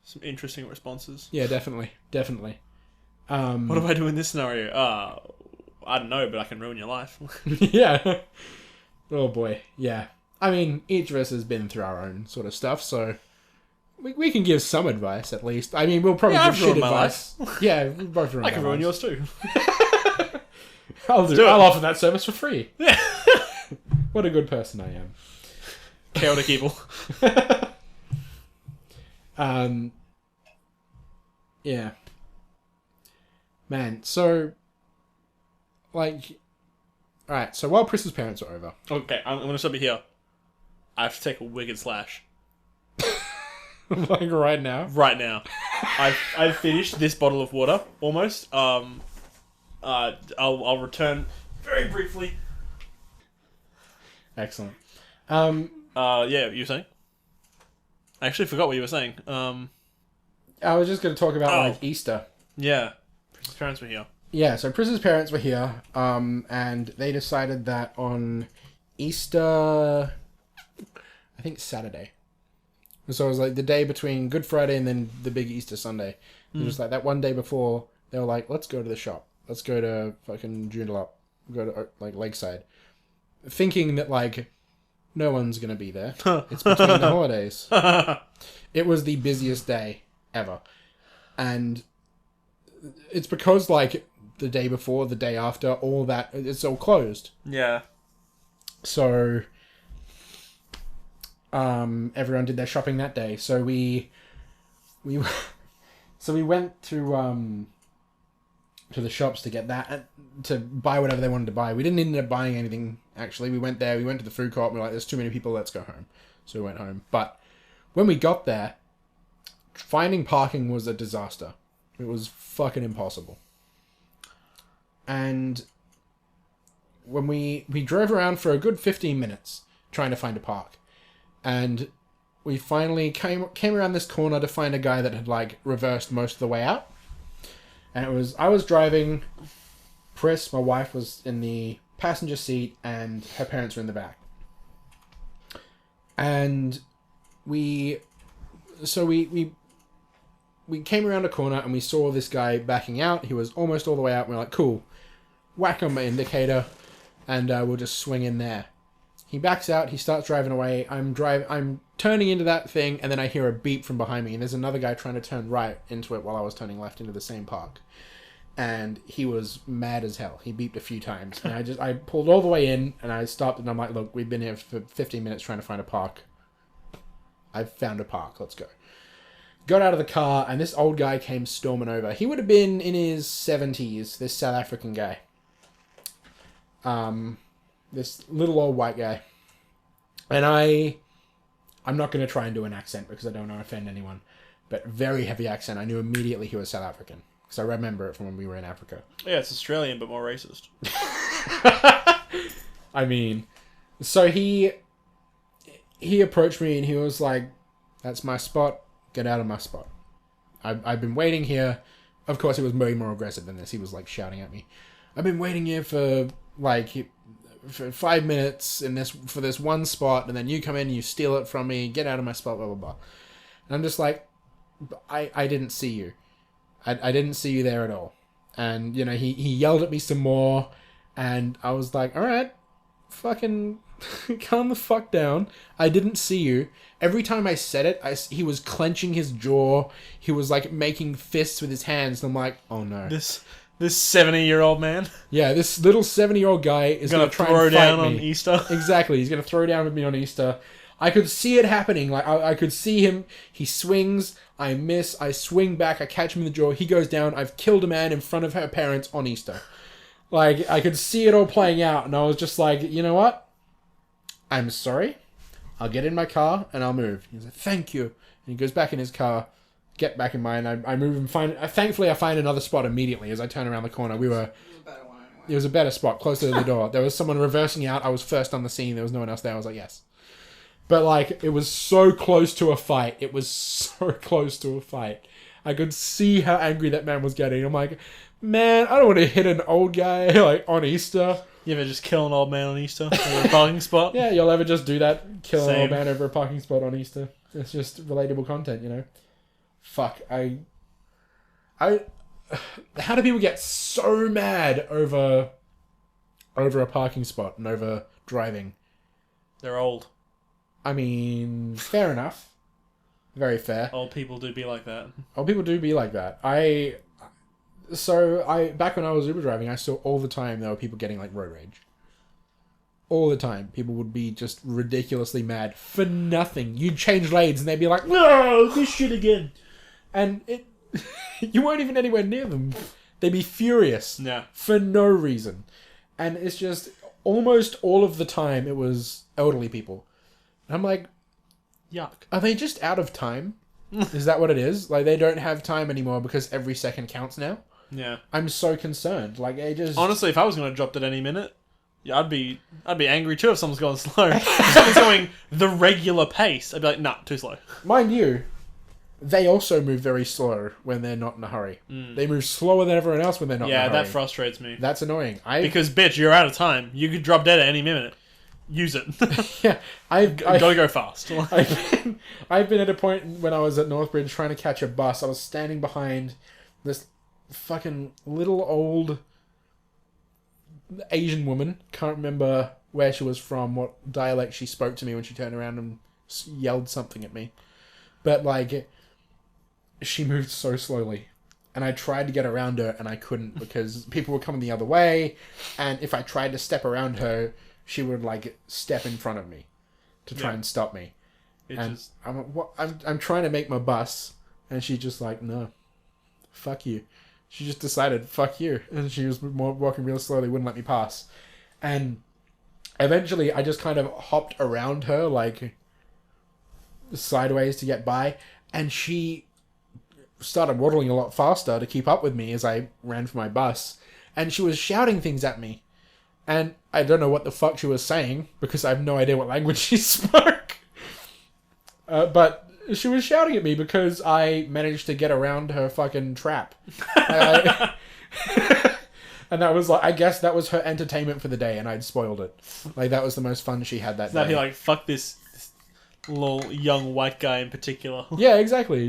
some interesting responses. Yeah, definitely. What do I do in this scenario? I don't know, but I can ruin your life. Yeah. Oh boy. Yeah. I mean, each of us has been through our own sort of stuff, so we can give some advice at least. I mean, we'll probably give I've shit ruined my advice. Yeah, we both ruined I can our ruin lives. yours too. I'll offer that service for free. Yeah. What a good person I am. Chaotic evil. Yeah. Man, so alright, so while Pris's parents are over. Okay, I'm going to stop you here. I have to take a wicked slash. Right now? Right now. I've finished this bottle of water, almost. I'll return very briefly. Excellent. Yeah, you were saying? I actually forgot what you were saying. I was just going to talk about Easter. Yeah. His parents were here. Yeah, so Pris's parents were here, and they decided that on Easter, I think Saturday. So it was like the day between Good Friday and then the big Easter Sunday. It was like that one day before, they were like, let's go to the shop. Let's go to fucking Joondalup. Go to Lakeside. Thinking that no one's going to be there. It's between the holidays. It was the busiest day ever. And it's because the day before, the day after, all that, it's all closed. Yeah. So everyone did their shopping that day. So we went to the shops to get that, to buy whatever they wanted to buy. We didn't end up buying anything, actually. We went to the food court, and we were like, there's too many people, let's go home. So we went home. But when we got there, finding parking was a disaster. It was fucking impossible. And when we drove around for a good 15 minutes trying to find a park. And we finally came around this corner to find a guy that had reversed most of the way out. And I was driving, Pris, my wife, was in the passenger seat, and her parents were in the back. And we came around a corner and we saw this guy backing out. He was almost all the way out. And we're like, cool, whack on my indicator, and we'll just swing in there. He backs out. He starts driving away. I'm turning into that thing, and then I hear a beep from behind me, and there's another guy trying to turn right into it while I was turning left into the same park. And he was mad as hell. He beeped a few times, and I pulled all the way in, and I stopped, and I'm like, look, we've been here for 15 minutes trying to find a park. I've found a park. Let's go. Got out of the car, and this old guy came storming over. He would have been in his 70s, this South African guy. This little old white guy. And I'm not going to try and do an accent because I don't want to offend anyone. but very heavy accent. I knew immediately he was South African because I remember it from when we were in Africa. Yeah, it's Australian but more racist. I mean, so he approached me and he was like, "That's my spot. Get out of my spot. I've been waiting here." Of course, he was way more aggressive than this. He was like shouting at me. "I've been waiting here for 5 minutes for this one spot, and then you come in and you steal it from me. Get out of my spot, blah blah blah." And I'm just like, I didn't see you. I didn't see you there at all. And you know, he yelled at me some more, and I was like, all right, fucking calm the fuck down. I didn't see you. Every time I said it, he was clenching his jaw. He was like making fists with his hands. And I'm like, oh no. This 70-year-old man. Yeah, this little 70-year-old guy is going to try throw and fight down me. on Easter. Exactly. He's going to throw down with me on Easter. I could see it happening. Like I could see him. He swings. I miss. I swing back. I catch him in the jaw. He goes down. I've killed a man in front of her parents on Easter. Like, I could see it all playing out. And I was just like, you know what? I'm sorry. I'll get in my car and I'll move. He's like, thank you. And he goes back in his car. Get back in mine. I move and find... thankfully, I find another spot immediately as I turn around the corner. It was a better one anyway. It was a better spot, closer to the door. There was someone reversing out. I was first on the scene. There was no one else there. I was like, yes. But, like, it was so close to a fight. It was so close to a fight. I could see how angry that man was getting. I'm like, man, I don't want to hit an old guy, like, on Easter. You ever just kill an old man on Easter over a parking spot? Yeah, you'll ever just do that? Kill an old Same. man over a parking spot on Easter? It's just relatable content, you know? Fuck, how do people get so mad over a parking spot and over driving? They're old. I mean, fair enough. Very fair. Old people do be like that. Old people do be like that. Back when I was Uber driving, I saw all the time there were people getting like road rage. All the time. People would be just ridiculously mad for nothing. You'd change lanes and they'd be like, no, this shit again. And you weren't even anywhere near them. They'd be furious. Yeah. For no reason. And it's just almost all of the time it was elderly people. And I'm like, Yuck. are they just out of time? Is that what it is? Like, they don't have time anymore because every second counts now? Yeah. I'm so concerned. Like, they just... Honestly, if I was going to drop at any minute, yeah, I'd be angry too if someone's going slow. If someone's going the regular pace, I'd be like, nah, too slow. Mind you, they also move very slow when they're not in a hurry. They move slower than everyone else when they're not in a hurry. Yeah, that frustrates me. That's annoying. Because, bitch, you're out of time. You could drop dead at any minute. Use it. Yeah, I've gotta go fast. I've been at a point when I was at Northbridge trying to catch a bus. I was standing behind this fucking little old Asian woman. Can't remember where she was from, what dialect she spoke to me when she turned around and yelled something at me. But, like, she moved so slowly. And I tried to get around her, and I couldn't because people were coming the other way. And if I tried to step around her, she would, like, step in front of me to try and stop me. I'm trying to make my bus, and she's just like, no, fuck you. She just decided, fuck you. And she was walking real slowly, wouldn't let me pass. And eventually, I just kind of hopped around her, like, sideways to get by. And she started waddling a lot faster to keep up with me as I ran for my bus. And she was shouting things at me. And I don't know what the fuck she was saying, because I have no idea what language she spoke. But she was shouting at me because I managed to get around her fucking trap. And that was like, I guess that was her entertainment for the day, and I'd spoiled it. Like, that was the most fun she had that day. Be like, fuck this little young white guy in particular. Yeah, exactly.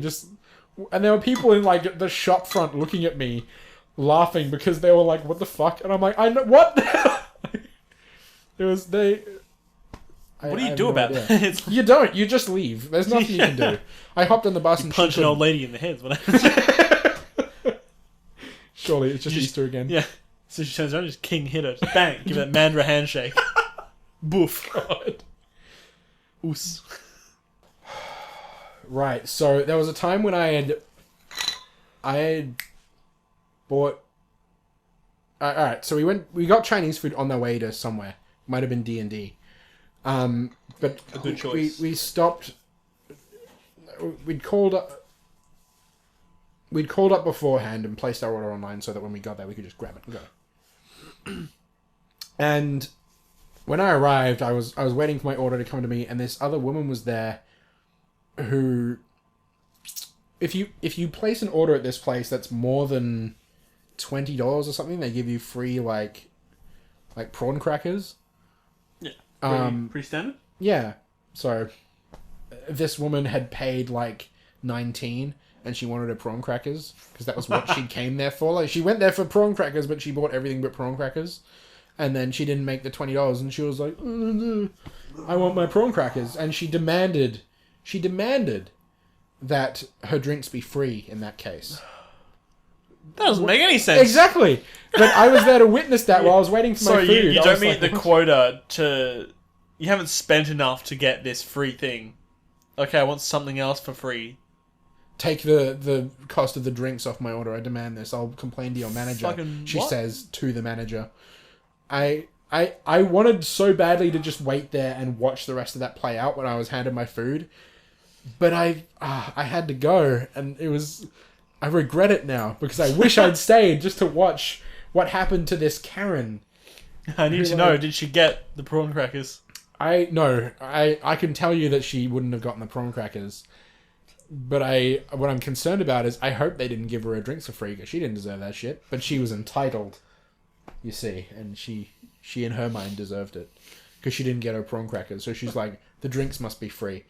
And there were people in, like, the shop front looking at me, laughing because they were like, what the fuck? And I'm like, I know, what? What do you do about that? You don't. You just leave. There's nothing you can do. I hopped on the bus and punch an old lady in the head. What happens? Surely it's just Easter again. Yeah. So she turns around and just king hit her. Just bang. Give that Mandra handshake. Boof. God. Oos. Right. So there was a time when I had bought... Alright, so we got Chinese food on the way to somewhere. Might have been D&D. But a good choice. We stopped... We'd called we'd called up beforehand and placed our order online so that when we got there, we could just grab it and go. And when I arrived, I was waiting for my order to come to me, and this other woman was there who, if you place an order at this place that's more than $20 or something, they give you free like prawn crackers. Yeah. Pretty standard? Yeah. So this woman had paid like 19 and she wanted her prawn crackers because that was what she came there for. Like, she went there for prawn crackers, but she bought everything but prawn crackers. And then she didn't make the $20 and she was like, I want my prawn crackers. And she demanded that her drinks be free in that case. That doesn't make any sense. Exactly. But I was there to witness that while I was waiting for my food. So you don't meet the quota to... You haven't spent enough to get this free thing. Okay, I want something else for free. Take the cost of the drinks off my order. I demand this. I'll complain to your manager. She says to the manager. I wanted so badly to just wait there and watch the rest of that play out when I was handed my food. But I had to go, and it was... I regret it now, because I wish I'd stayed just to watch what happened to this Karen. I need to know, did she get the prawn crackers? I can tell you that she wouldn't have gotten the prawn crackers. But what I'm concerned about is I hope they didn't give her her drinks for free, because she didn't deserve that shit. But she was entitled, you see, and she in her mind deserved it. Because she didn't get her prawn crackers, so she's like, the drinks must be free.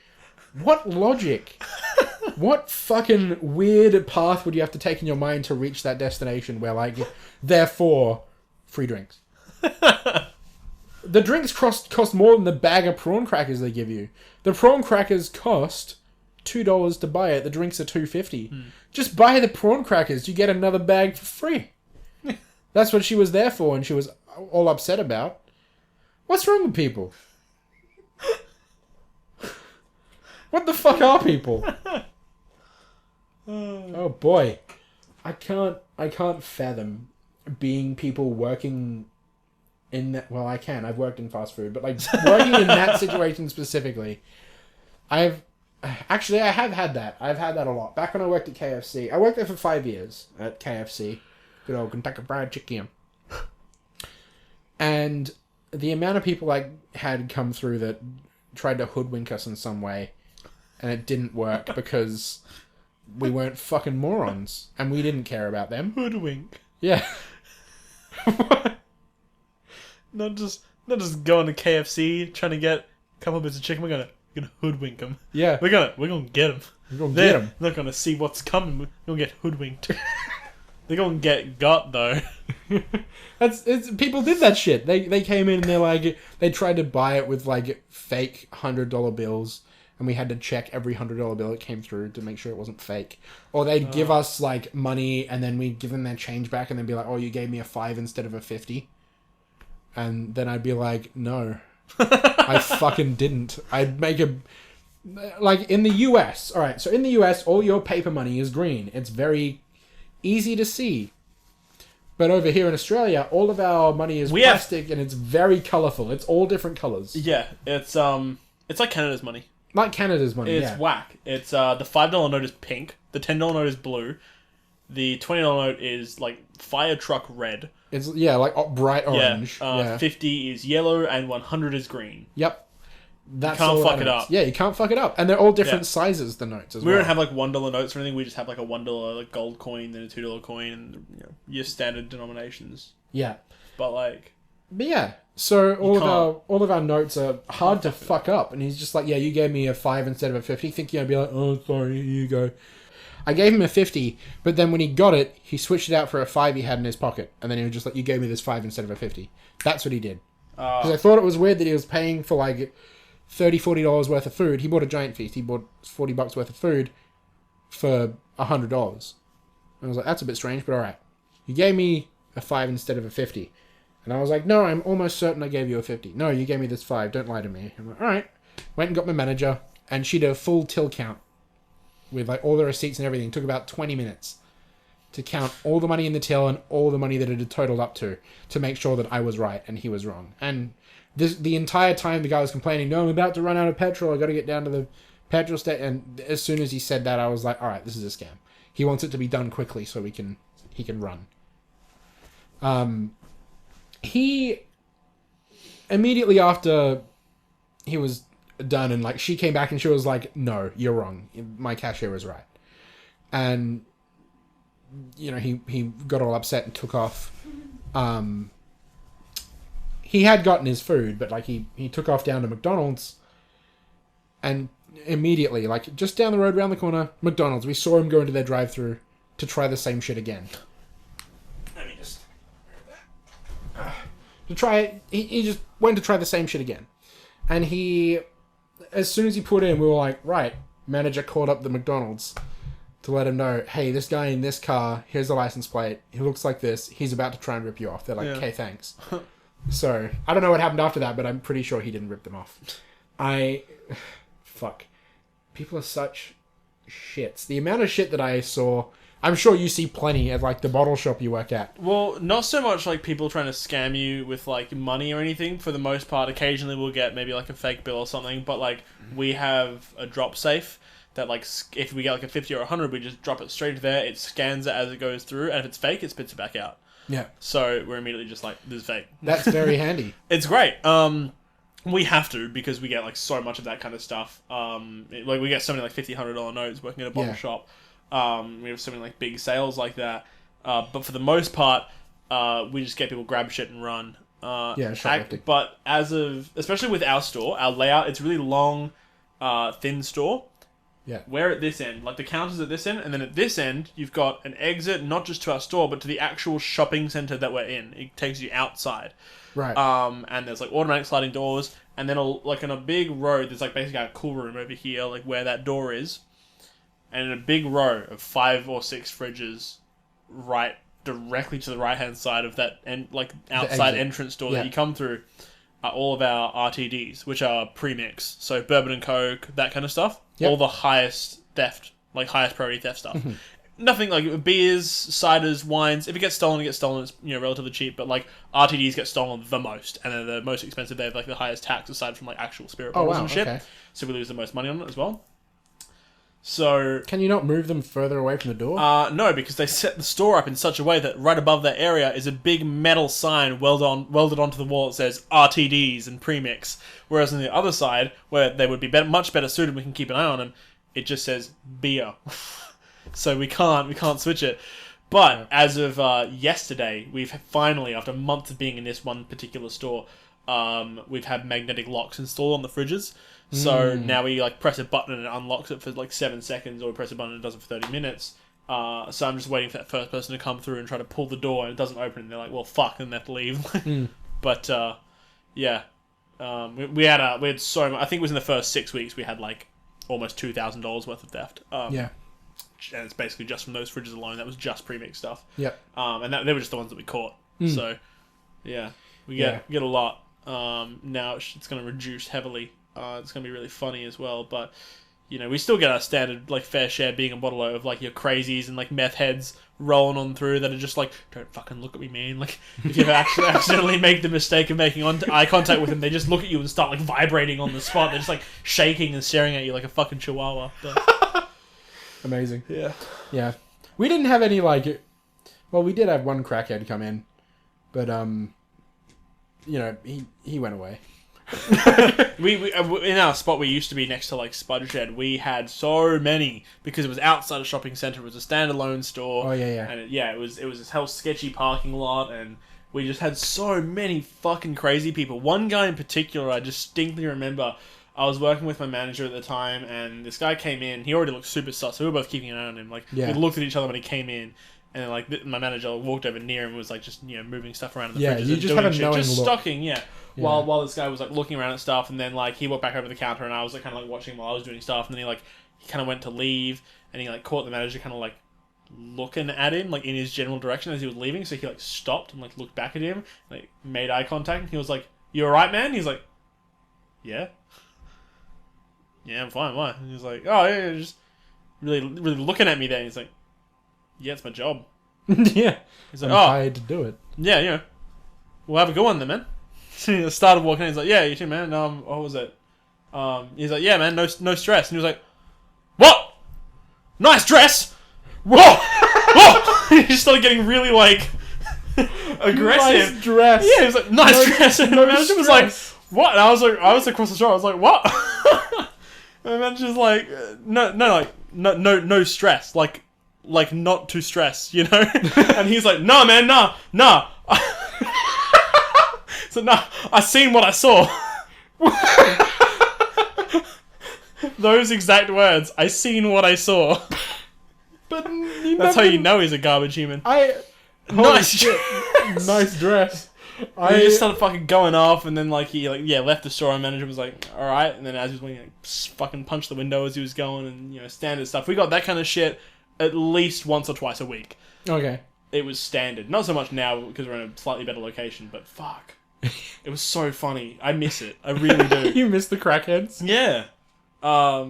What logic? What fucking weird path would you have to take in your mind to reach that destination where, like, therefore, free drinks? The drinks cost more than the bag of prawn crackers they give you. The prawn crackers cost $2 to buy it. The drinks are $2.50. Just buy the prawn crackers. You get another bag for free. That's what she was there for, and she was all upset about. What's wrong with people? What the fuck are people? Oh boy. I can't fathom being people working in that... Well, I can. I've worked in fast food, but like working in that situation specifically. I have had that. I've had that a lot. Back when I worked at KFC. I worked there for 5 years at KFC. Good old Kentucky Fried Chicken. And the amount of people I had come through that tried to hoodwink us in some way, and it didn't work because we weren't fucking morons, and we didn't care about them. Hoodwink. Yeah. Not just going to KFC trying to get a couple bits of chicken. We're gonna hoodwink them. Yeah. We're gonna get them. We're gonna get them. They're not gonna see what's coming. We're gonna get hoodwinked. They're gonna get got though. People did that shit. They came in and they tried to buy it with like fake $100 bills, and we had to check every $100 bill that came through to make sure it wasn't fake. Or they'd give us like money, and then we'd give them their change back, and they'd be like, "Oh, you gave me a 5 instead of a 50." And then I'd be like, "No, I fucking didn't." I'd make like in the US. All right, so in the US, all your paper money is green. It's very easy to see. But over here in Australia, all of our money is plastic, and it's very colourful. It's all different colours. Yeah, it's like Canada's money. Like Canada's money, It's whack. It's the $5 note is pink, the $10 note is blue, the $20 note is like fire truck red. It's like bright orange. 50 is yellow, and 100 is green. Yep. That's you can't all fuck that it notes. up. Yeah, you can't fuck it up. And they're all different sizes, the notes as well. We don't have like $1 notes or anything. We just have like a $1 like gold coin, then a $2 coin, and your standard denominations. Yeah. But yeah. So all of our notes are hard to fuck up. And he's just like, "Yeah, you gave me a 5 instead of a 50, thinking I'd be like, oh, sorry, here you go." I gave him a 50, but then when he got it, he switched it out for a 5 he had in his pocket. And then he was just like, "You gave me this 5 instead of a 50. That's what he did. Because I thought it was weird that he was paying for like $30-40 worth of food. He bought a giant feast. He bought $40 worth of food for $100. And I was like, that's a bit strange, but alright. You gave me a 5 instead of a 50. And I was like, no, I'm almost certain I gave you a 50. No, you gave me this 5. Don't lie to me. I'm like, alright. Went and got my manager, and she did a full till count with like all the receipts and everything. It took about 20 minutes to count all the money in the till and all the money that it had totaled up to make sure that I was right and he was wrong. And the entire time the guy was complaining, "No, I'm about to run out of petrol. I got to get down to the Petrol station. And as soon as he said that, I was like, all right, this is a scam. He wants it to be done quickly so he can run. He immediately after he was done, and like she came back and she was like, no, you're wrong. My cashier was right. And he got all upset and took off. He had gotten his food, but like he took off down to McDonald's, and immediately, like just down the road around the corner, McDonald's, we saw him go into their drive-thru to try the same shit again. Let me just to try it. He just went to try the same shit again, and as soon as he put in, we were like, right. Manager called up the McDonald's to let him know, hey, this guy in this car, here's the license plate. He looks like this. He's about to try and rip you off. They're like, okay, thanks. So, I don't know what happened after that, but I'm pretty sure he didn't rip them off. Fuck. People are such shits. The amount of shit that I saw, I'm sure you see plenty at like the bottle shop you work at. Well, not so much like people trying to scam you with like money or anything. For the most part, occasionally we'll get maybe like a fake bill or something, but like we have a drop safe that like if we get like a 50 or 100, we just drop it straight there. It scans it as it goes through, and if it's fake, it spits it back out. Yeah. So we're immediately just like, this is fake. That's very handy. It's great. We have to, because we get like so much of that kind of stuff. Like we get so many like $50, $100 notes working at a bottle shop. We have so many like big sales like that. But for the most part, we just get people grab shit and run. Shoplifting. But especially with our store, our layout, it's really long, thin store. Yeah. We're at this end, like the counter's at this end, and then at this end, you've got an exit, not just to our store, but to the actual shopping centre that we're in. It takes you outside. Right. And there's like automatic sliding doors, and then like on a big road, there's like basically a cool room over here, like where that door is, and in a big row of 5 or 6 fridges, right directly to the right hand side of that like outside entrance door that you come through, are all of our RTDs, which are premix, so bourbon and coke, that kind of stuff. Yep. All the highest priority theft stuff. Nothing like beers, ciders, wines. If it gets stolen, it's relatively cheap. But like RTDs get stolen the most, and they're the most expensive. They have like the highest tax aside from like actual spirit bottles and shit. Okay. So we lose the most money on it as well. So can you not move them further away from the door? No, because they set the store up in such a way that right above that area is a big metal sign welded onto the wall that says RTDs and premix. Whereas on the other side, where they would be much better suited, we can keep an eye on them. It just says beer, so we can't switch it. But as of yesterday, we've finally, after months of being in this one particular store, we've had magnetic locks installed on the fridges. So now we like press a button and it unlocks it for like 7 seconds, or we press a button and it does it for 30 minutes. So I'm just waiting for that first person to come through and try to pull the door, and it doesn't open, and they're like, well, fuck, and they have to leave. But yeah, we had so much. I think it was in the first 6 weeks we had like almost $2,000 worth of theft. And it's basically just from those fridges alone. That was just premix stuff. Yep. And they were just the ones that we caught. So yeah, we get a lot. Now it's going to reduce heavily. It's going to be really funny as well, but we still get our standard like fair share, being a bottle of like your crazies and like meth heads rolling on through that are just like, don't fucking look at me, man. Like if you actually accidentally make the mistake of making eye contact with them, they just look at you and start like vibrating on the spot. They're just like shaking and staring at you like a fucking chihuahua. But... Amazing. Yeah. We didn't have any like, well, we did have one crackhead come in, but he went away. we in our spot we used to be next to like Spud Shed, we had so many because it was outside a shopping centre. It was a standalone store. And it was this whole sketchy parking lot, and we just had so many fucking crazy people. One guy in particular I distinctly remember. I was working with my manager at the time, and this guy came in. He already looked super sus, so we were both keeping an eye on him. Like we looked at each other when he came in. And then, like, my manager walked over near him and was, like, just, moving stuff around in the fridges. You just have a knowing just look. stocking, While this guy was, like, looking around at stuff, and then, like, he walked back over the counter, and I was, like, kind of, like, watching him while I was doing stuff, and then he kind of went to leave, and he, like, caught the manager kind of, like, looking at him, like, in his general direction as he was leaving, so he, like, stopped and, like, looked back at him, like, made eye contact, and he was like, "You alright, man?" He's like, "Yeah." "Yeah, I'm fine, why?" And he was like, "Oh, yeah, just really, really looking at me there," and he's like, "Yeah, it's my job." Yeah. He's like, I'm hired to do it. Yeah, we'll have a good one then, man. So he started walking in. He's like, "Yeah, you too, man. What was it? He's like, yeah, man, no stress. And he was like, what? Nice dress. Whoa, whoa. He just started getting really like aggressive. Nice dress. Yeah, he was like, nice dress. And no the manager was stress. like, what? And I was across the shore. I was like, what? And the manager's like, no stress, like not to stress, you know. And he's like, nah, man, nah. So nah, I seen what I saw. Those exact words. I seen what I saw. But That's how you know he's a garbage human. Nice shit. Nice dress. He just started fucking going off, and then he left the store, and manager was like, all right. And then as he was going, fucking punched the window as he was going, and standard stuff. We got that kind of shit at least once or twice a week. Okay. It was standard. Not so much now because we're in a slightly better location, but fuck. It was so funny. I miss it. I really do. You miss the crackheads? Yeah. I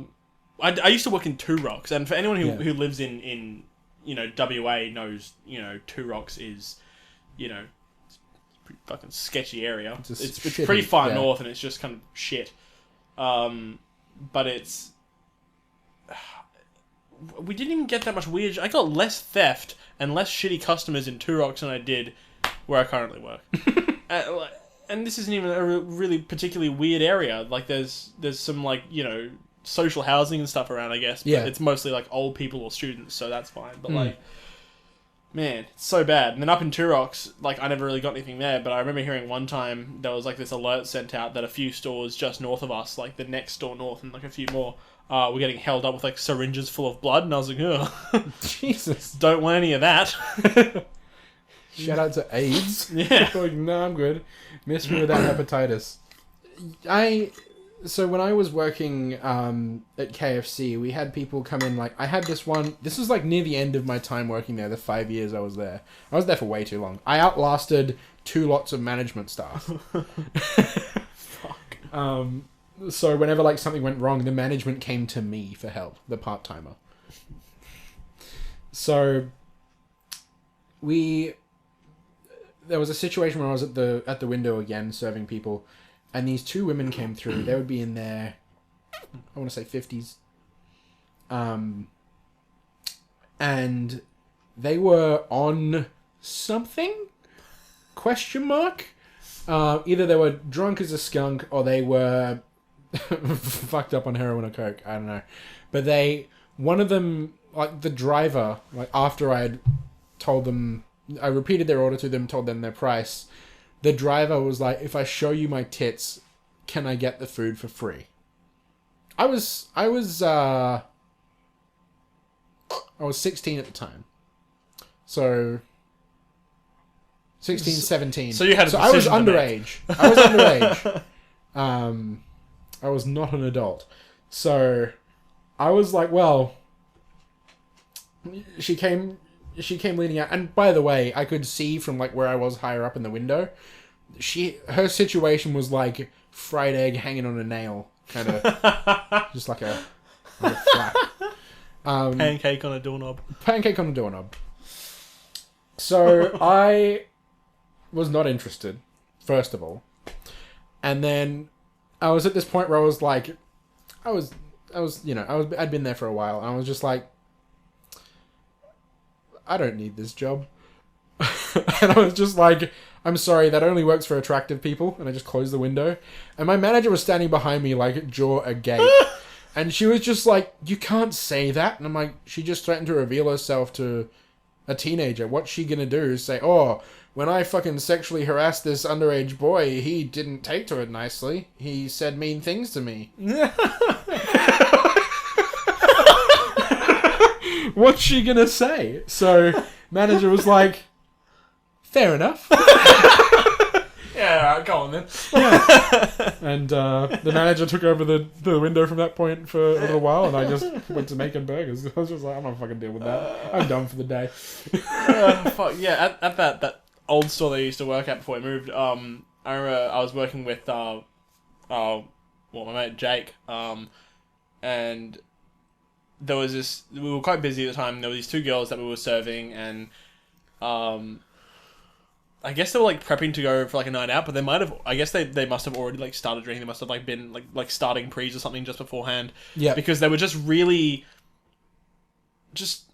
used to work in Two Rocks, and for anyone who lives in WA knows, Two Rocks is, it's a pretty fucking sketchy area. It's pretty far north, and it's just kind of shit. But it's... We didn't even get that much weird... I got less theft and less shitty customers in Two Rocks than I did where I currently work. And this isn't even a really particularly weird area. There's some, social housing and stuff around, I guess. But it's mostly, old people or students, so that's fine. But, man, it's so bad. And then up in Two Rocks, I never really got anything there, but I remember hearing one time there was, this alert sent out that a few stores just north of us, the next store north and, a few more, were getting held up with, syringes full of blood. And I was like, ugh. Jesus. Don't want any of that. Shout out to AIDS. Yeah. No, I'm good. Miss me with that hepatitis. So when I was working at KFC, we had people come in, I had this one... This was, near the end of my time working there, the 5 years I was there. I was there for way too long. I outlasted 2 lots of management staff. Fuck. So whenever, something went wrong, the management came to me for help, the part-timer. So... There was a situation where I was at the window again, serving people... And these 2 women came through. They would be in their, I want to say 50s. And they were on something? Question mark? Either they were drunk as a skunk or they were fucked up on heroin or coke. I don't know. But one of them, the driver, after I had told them, I repeated their order to them, told them their price. The driver was like, if I show you my tits, can I get the food for free? I was 16 at the time. So 16, 17. So you had a I was decision to underage. I was underage. I was not an adult. So I was like, well, she came leaning out, and by the way, I could see from where I was higher up in the window, her situation was like fried egg hanging on a nail, kind of, just like a flap. Pancake on a doorknob. Pancake on a doorknob. So I was not interested, first of all, and then I was at this point where I was like, I'd been there for a while, and I was just like, I don't need this job. And I was just like, I'm sorry, that only works for attractive people. And I just closed the window. And my manager was standing behind me, jaw agape. And she was just like, you can't say that. And I'm like, she just threatened to reveal herself to a teenager. What's she gonna do? Say, oh, when I fucking sexually harassed this underage boy, he didn't take to it nicely. He said mean things to me. What's she gonna say? So, manager was like, fair enough. Yeah, alright, go on then. Yeah. And the manager took over the window from that point for a little while, and I just went to making burgers. I was just like, I'm not fucking deal with that. I'm done for the day. Fuck, yeah, at that old store that I used to work at before I moved, I remember I was working with my mate Jake, and there was this, we were quite busy at the time, there were these 2 girls that we were serving, and I guess they were like prepping to go for like a night out, but they might have. I guess they must have already like started drinking. They must have like been like starting prees or something just beforehand. Yeah. Because they were just really, just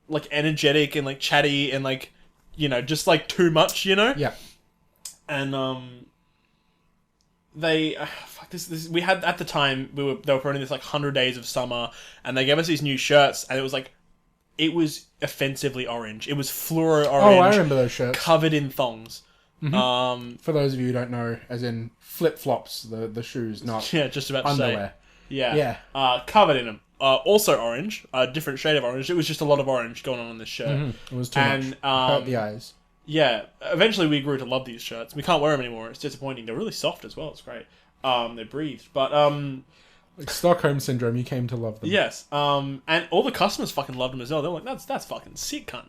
like energetic and like chatty and like, you know, just like too much, you know. Yeah. And they fuck this. We had at the time they were running this like 100 Days of Summer, and they gave us these new shirts, and it was like. It was offensively orange. It was fluoro orange. Oh, I remember those shirts. Covered in thongs. For those of you who don't know, as in flip-flops, the shoes, not Yeah, just about to underwear. say. Yeah. Covered in them. Also orange. A different shade of orange. It was just a lot of orange going on in this shirt. It was too much. Hurt the eyes. Yeah. Eventually we grew to love these shirts. We can't wear them anymore. It's disappointing. They're really soft as well. It's great. They breathed. But, Like Stockholm Syndrome, you came to love them. yes. And all the customers fucking loved them as well. They were like, that's fucking sick, cunt.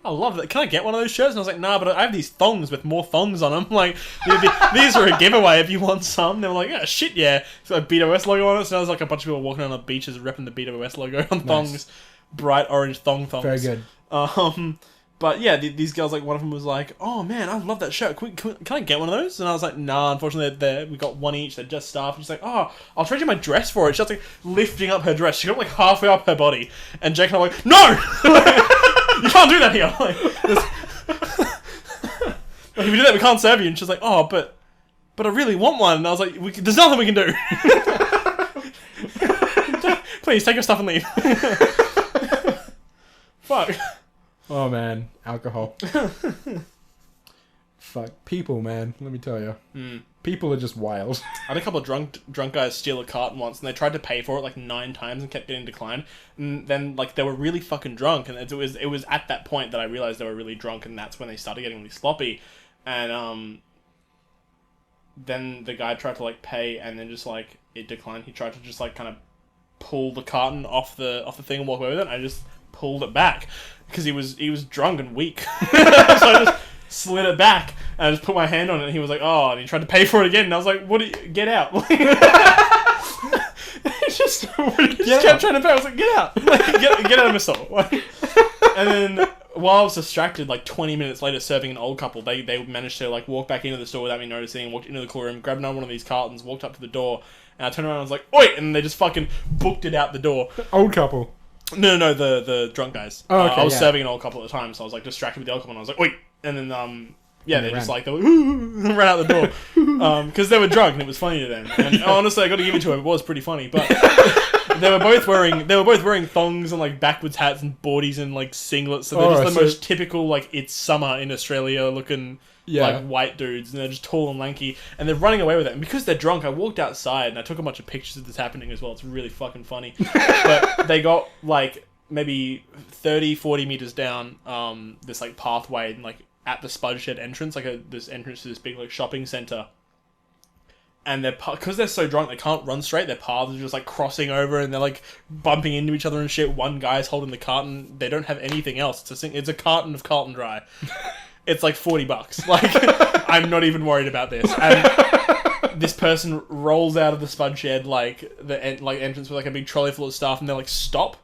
I love that. Can I get one of those shirts? And I was like, nah, but I have these thongs with more thongs on them. Like, these are a giveaway if you want some. They were like, yeah, shit, yeah. It's got a BWS logo on it. So there was like a bunch of people walking on the beaches repping the BWS logo on thongs. Nice. Bright orange thongs. Very good. But yeah, these girls, like, one of them was like, oh man, I love that shirt. Can I get one of those? And I was like, nah, unfortunately, we got one each. They're just staff. And she's like, oh, I'll trade you my dress for it. She's like lifting up her dress. She got like halfway up her body. And Jake and I were like, no! You can't do that here. Like, if you do that, we can't serve you. And she's like, oh, but I really want one. And I was like, there's nothing we can do. Please, take your stuff and leave. Fuck. Oh man, alcohol. Fuck, people, man. Let me tell you, people are just wild. I had a couple of drunk guys steal a carton once, and they tried to pay for it like 9 times and kept getting declined. And then like they were really fucking drunk, and it was at that point that I realized they were really drunk, and that's when they started getting really sloppy. And then the guy tried to like pay, and then just like it declined. He tried to just like kind of pull the carton off the thing and walk away with it. And I just pulled it back because he was drunk and weak. So I just slid it back and I just put my hand on it, and he was like, oh, and he tried to pay for it again, and I was like, what do you get out? He just kept trying to pay. I was like, get out. Like, get out of my soul. And then while I was distracted, like 20 minutes later serving an old couple, they managed to like walk back into the store without me noticing, walked into the cool room, grabbed another one of these cartons, walked up to the door, and I turned around and I was like, oi! And they just fucking booked it out the door. Old couple. No, the drunk guys. Oh, okay, I was serving an old couple at the time, so I was like distracted with the old couple, and I was like, oi! And then, yeah, they just like, they were, ran out the door. Because they were drunk, and it was funny to them. And honestly, I got to give it to them, it was pretty funny, but they were both wearing thongs and like backwards hats and boardies and like singlets, so they're just the most typical, like, it's summer in Australia looking like white dudes, and they're just tall and lanky, and they're running away with it. And because they're drunk, I walked outside and I took a bunch of pictures of this happening as well. It's really fucking funny. But they got like maybe 30-40 meters down this like pathway, and like at the Spud Shed entrance, like this entrance to this big like shopping center. And because they're so drunk, they can't run straight. Their paths are just like crossing over, and they're like bumping into each other and shit. One guy's holding the carton. They don't have anything else. It's a carton of Carlton Dry. It's like $40. Like, I'm not even worried about this. And this person rolls out of the Spud Shed, like the entrance with like a big trolley full of stuff, and they're like, stop.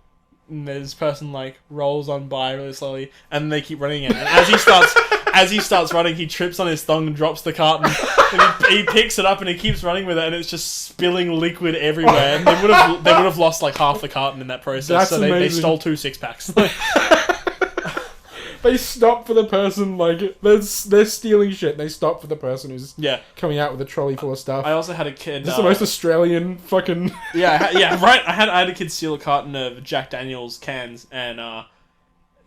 And this person like rolls on by really slowly, and they keep running in. And as he starts running, he trips on his thong and drops the carton. And he picks it up and he keeps running with it, and it's just spilling liquid everywhere. And they would have lost like half the carton in that process. That's so they stole 2 6-packs. They stop for the person, like, they're stealing shit. They stop for the person who's coming out with a trolley full of stuff. I also had a kid... This is the most Australian fucking... Yeah, right. I had a kid steal a carton of Jack Daniel's cans, and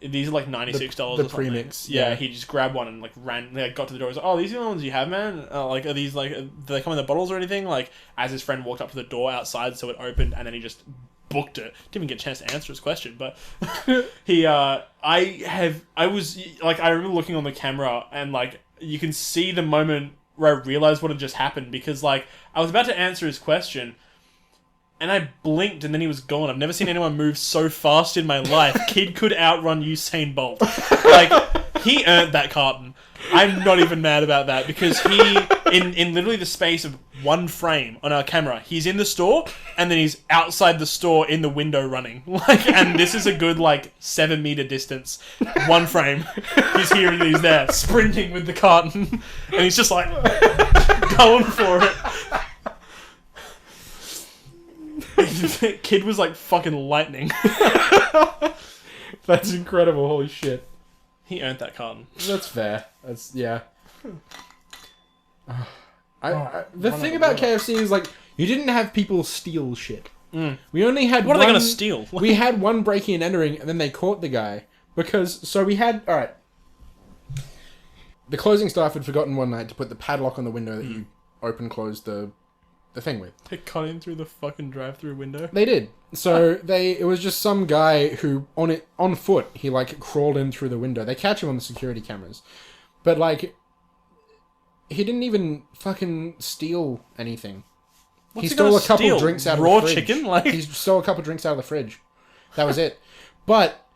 these are like $96 or something. The premix. Yeah, he just grabbed one and like ran, like, got to the door. He was like, oh, these are the only ones you have, man? Like, are these like, do they come in the bottles or anything? Like, as his friend walked up to the door outside, so it opened, and then he just booked it. Didn't even get a chance to answer his question, but I was like, I remember looking on the camera, and like you can see the moment where I realized what had just happened, because like I was about to answer his question and I blinked and then he was gone. I've never seen anyone move so fast in my life. Kid could outrun Usain Bolt. Like, he earned that carton. I'm not even mad about that, because he in literally the space of one frame on our camera. He's in the store, and then he's outside the store in the window running. And this is a good 7 meter distance. One frame. He's here and he's there, sprinting with the carton, and he's just going for it. Kid was fucking lightning. That's incredible. Holy shit. He earned that carton. That's fair. That's yeah. The thing about KFC is you didn't have people steal shit. We only had What are they gonna steal? We had one breaking and entering, and then they caught the guy we had all right. The closing staff had forgotten one night to put the padlock on the window that you open close the thing with. They cut in through the fucking drive-through window. They did. So it was just some guy who on foot he crawled in through the window. They catch him on the security cameras, but he didn't even fucking steal anything. He stole a couple drinks out of the fridge. Raw chicken? He stole a couple drinks out of the fridge. That was it. But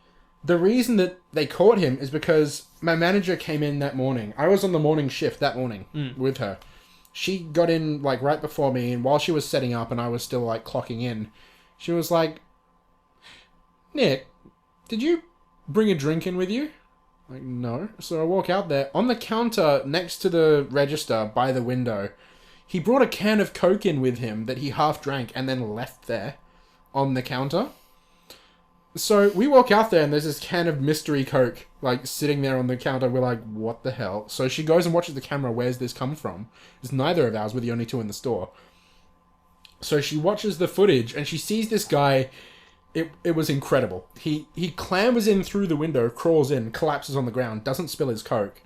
the reason that they caught him is because my manager came in that morning. I was on the morning shift that morning with her. She got in right before me, and while she was setting up and I was still clocking in, she was like, "Nick, did you bring a drink in with you?" No. So I walk out there. On the counter next to the register by the window, he brought a can of Coke in with him that he half drank and then left there on the counter. So we walk out there and there's this can of mystery Coke sitting there on the counter. We're like, what the hell? So she goes and watches the camera. Where's this come from? It's neither of ours. We're the only two in the store. So she watches the footage and she sees this guy. It was incredible. He clambers in through the window, crawls in, collapses on the ground, doesn't spill his Coke.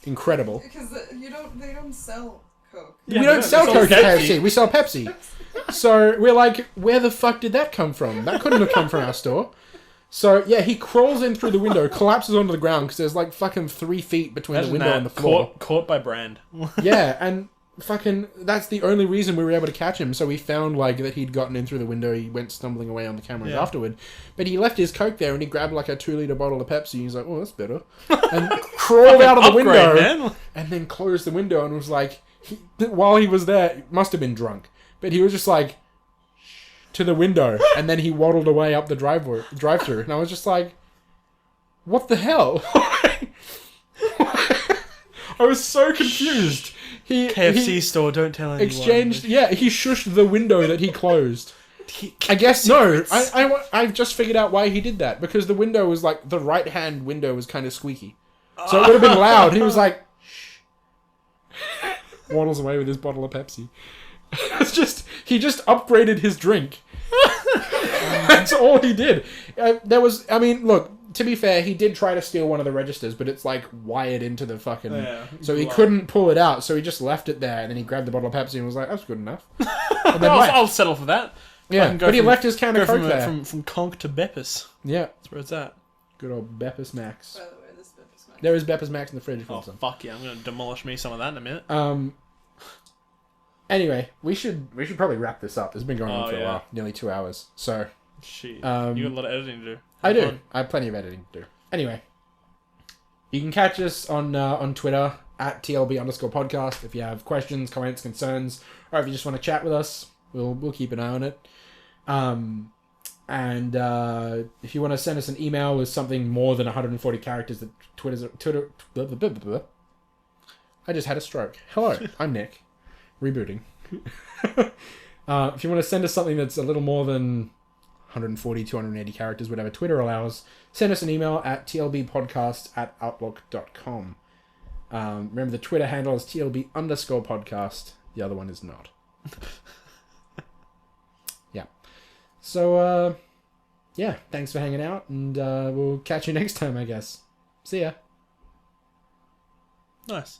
Incredible. Because they don't sell Coke. We don't sell Coke at KFC. We sell Pepsi. So we're like, where the fuck did that come from? That couldn't have come from our store. So yeah, he crawls in through the window, collapses onto the ground because there's fucking 3 feet between the window and the floor. Caught by brand. Yeah, and fucking that's the only reason we were able to catch him. So we found that he'd gotten in through the window. He went stumbling away on the cameras afterward, but he left his Coke there and he grabbed a 2-liter bottle of Pepsi. He's like, oh, that's better, and crawled out of the window, man. And then closed the window and was while he was there, he must have been drunk, but he was just to the window, and then he waddled away up the drive-through, and I was just like, what the hell? I was so confused. KFC store, don't tell anyone. Exchanged, yeah, he shushed the window that he closed. I guess, no, I've just figured out why he did that, because the window was the right-hand window was kind of squeaky. So it would have been loud. He was like, shh. Waddles away with his bottle of Pepsi. He just upgraded his drink. That's all he did. Look, to be fair, he did try to steal one of the registers, but it's wired into the fucking... so he couldn't pull it out, so he just left it there, and then he grabbed the bottle of Pepsi and was like, that's good enough. And then I'll settle for that. Yeah, but he left his can of Coke there. From Conk to Beppis. Yeah. That's where it's at. Good old Beppis Max. By the way, this Beppis Max. There is Beppis Max in the fridge. Oh, fuck yeah. I'm going to demolish me some of that in a minute. Anyway, we should probably wrap this up. It's been going on for a while. Nearly 2 hours. So... Shit. You got a lot of editing to do. I do. I have plenty of editing to do. Anyway. You can catch us on Twitter at @TLB_podcast. If you have questions, comments, concerns, or if you just want to chat with us, we'll keep an eye on it. And if you want to send us an email with something more than 140 characters, that Twitter. Blah, blah, blah, blah. I just had a stroke. Hello, I'm Nick. Rebooting. If you want to send us something that's a little more than 140, 280 characters, whatever Twitter allows, send us an email at tlbpodcast@outlook.com. Remember, the Twitter handle is tlb_podcast. The other one is not. Yeah. So, yeah, thanks for hanging out, and we'll catch you next time, I guess. See ya. Nice.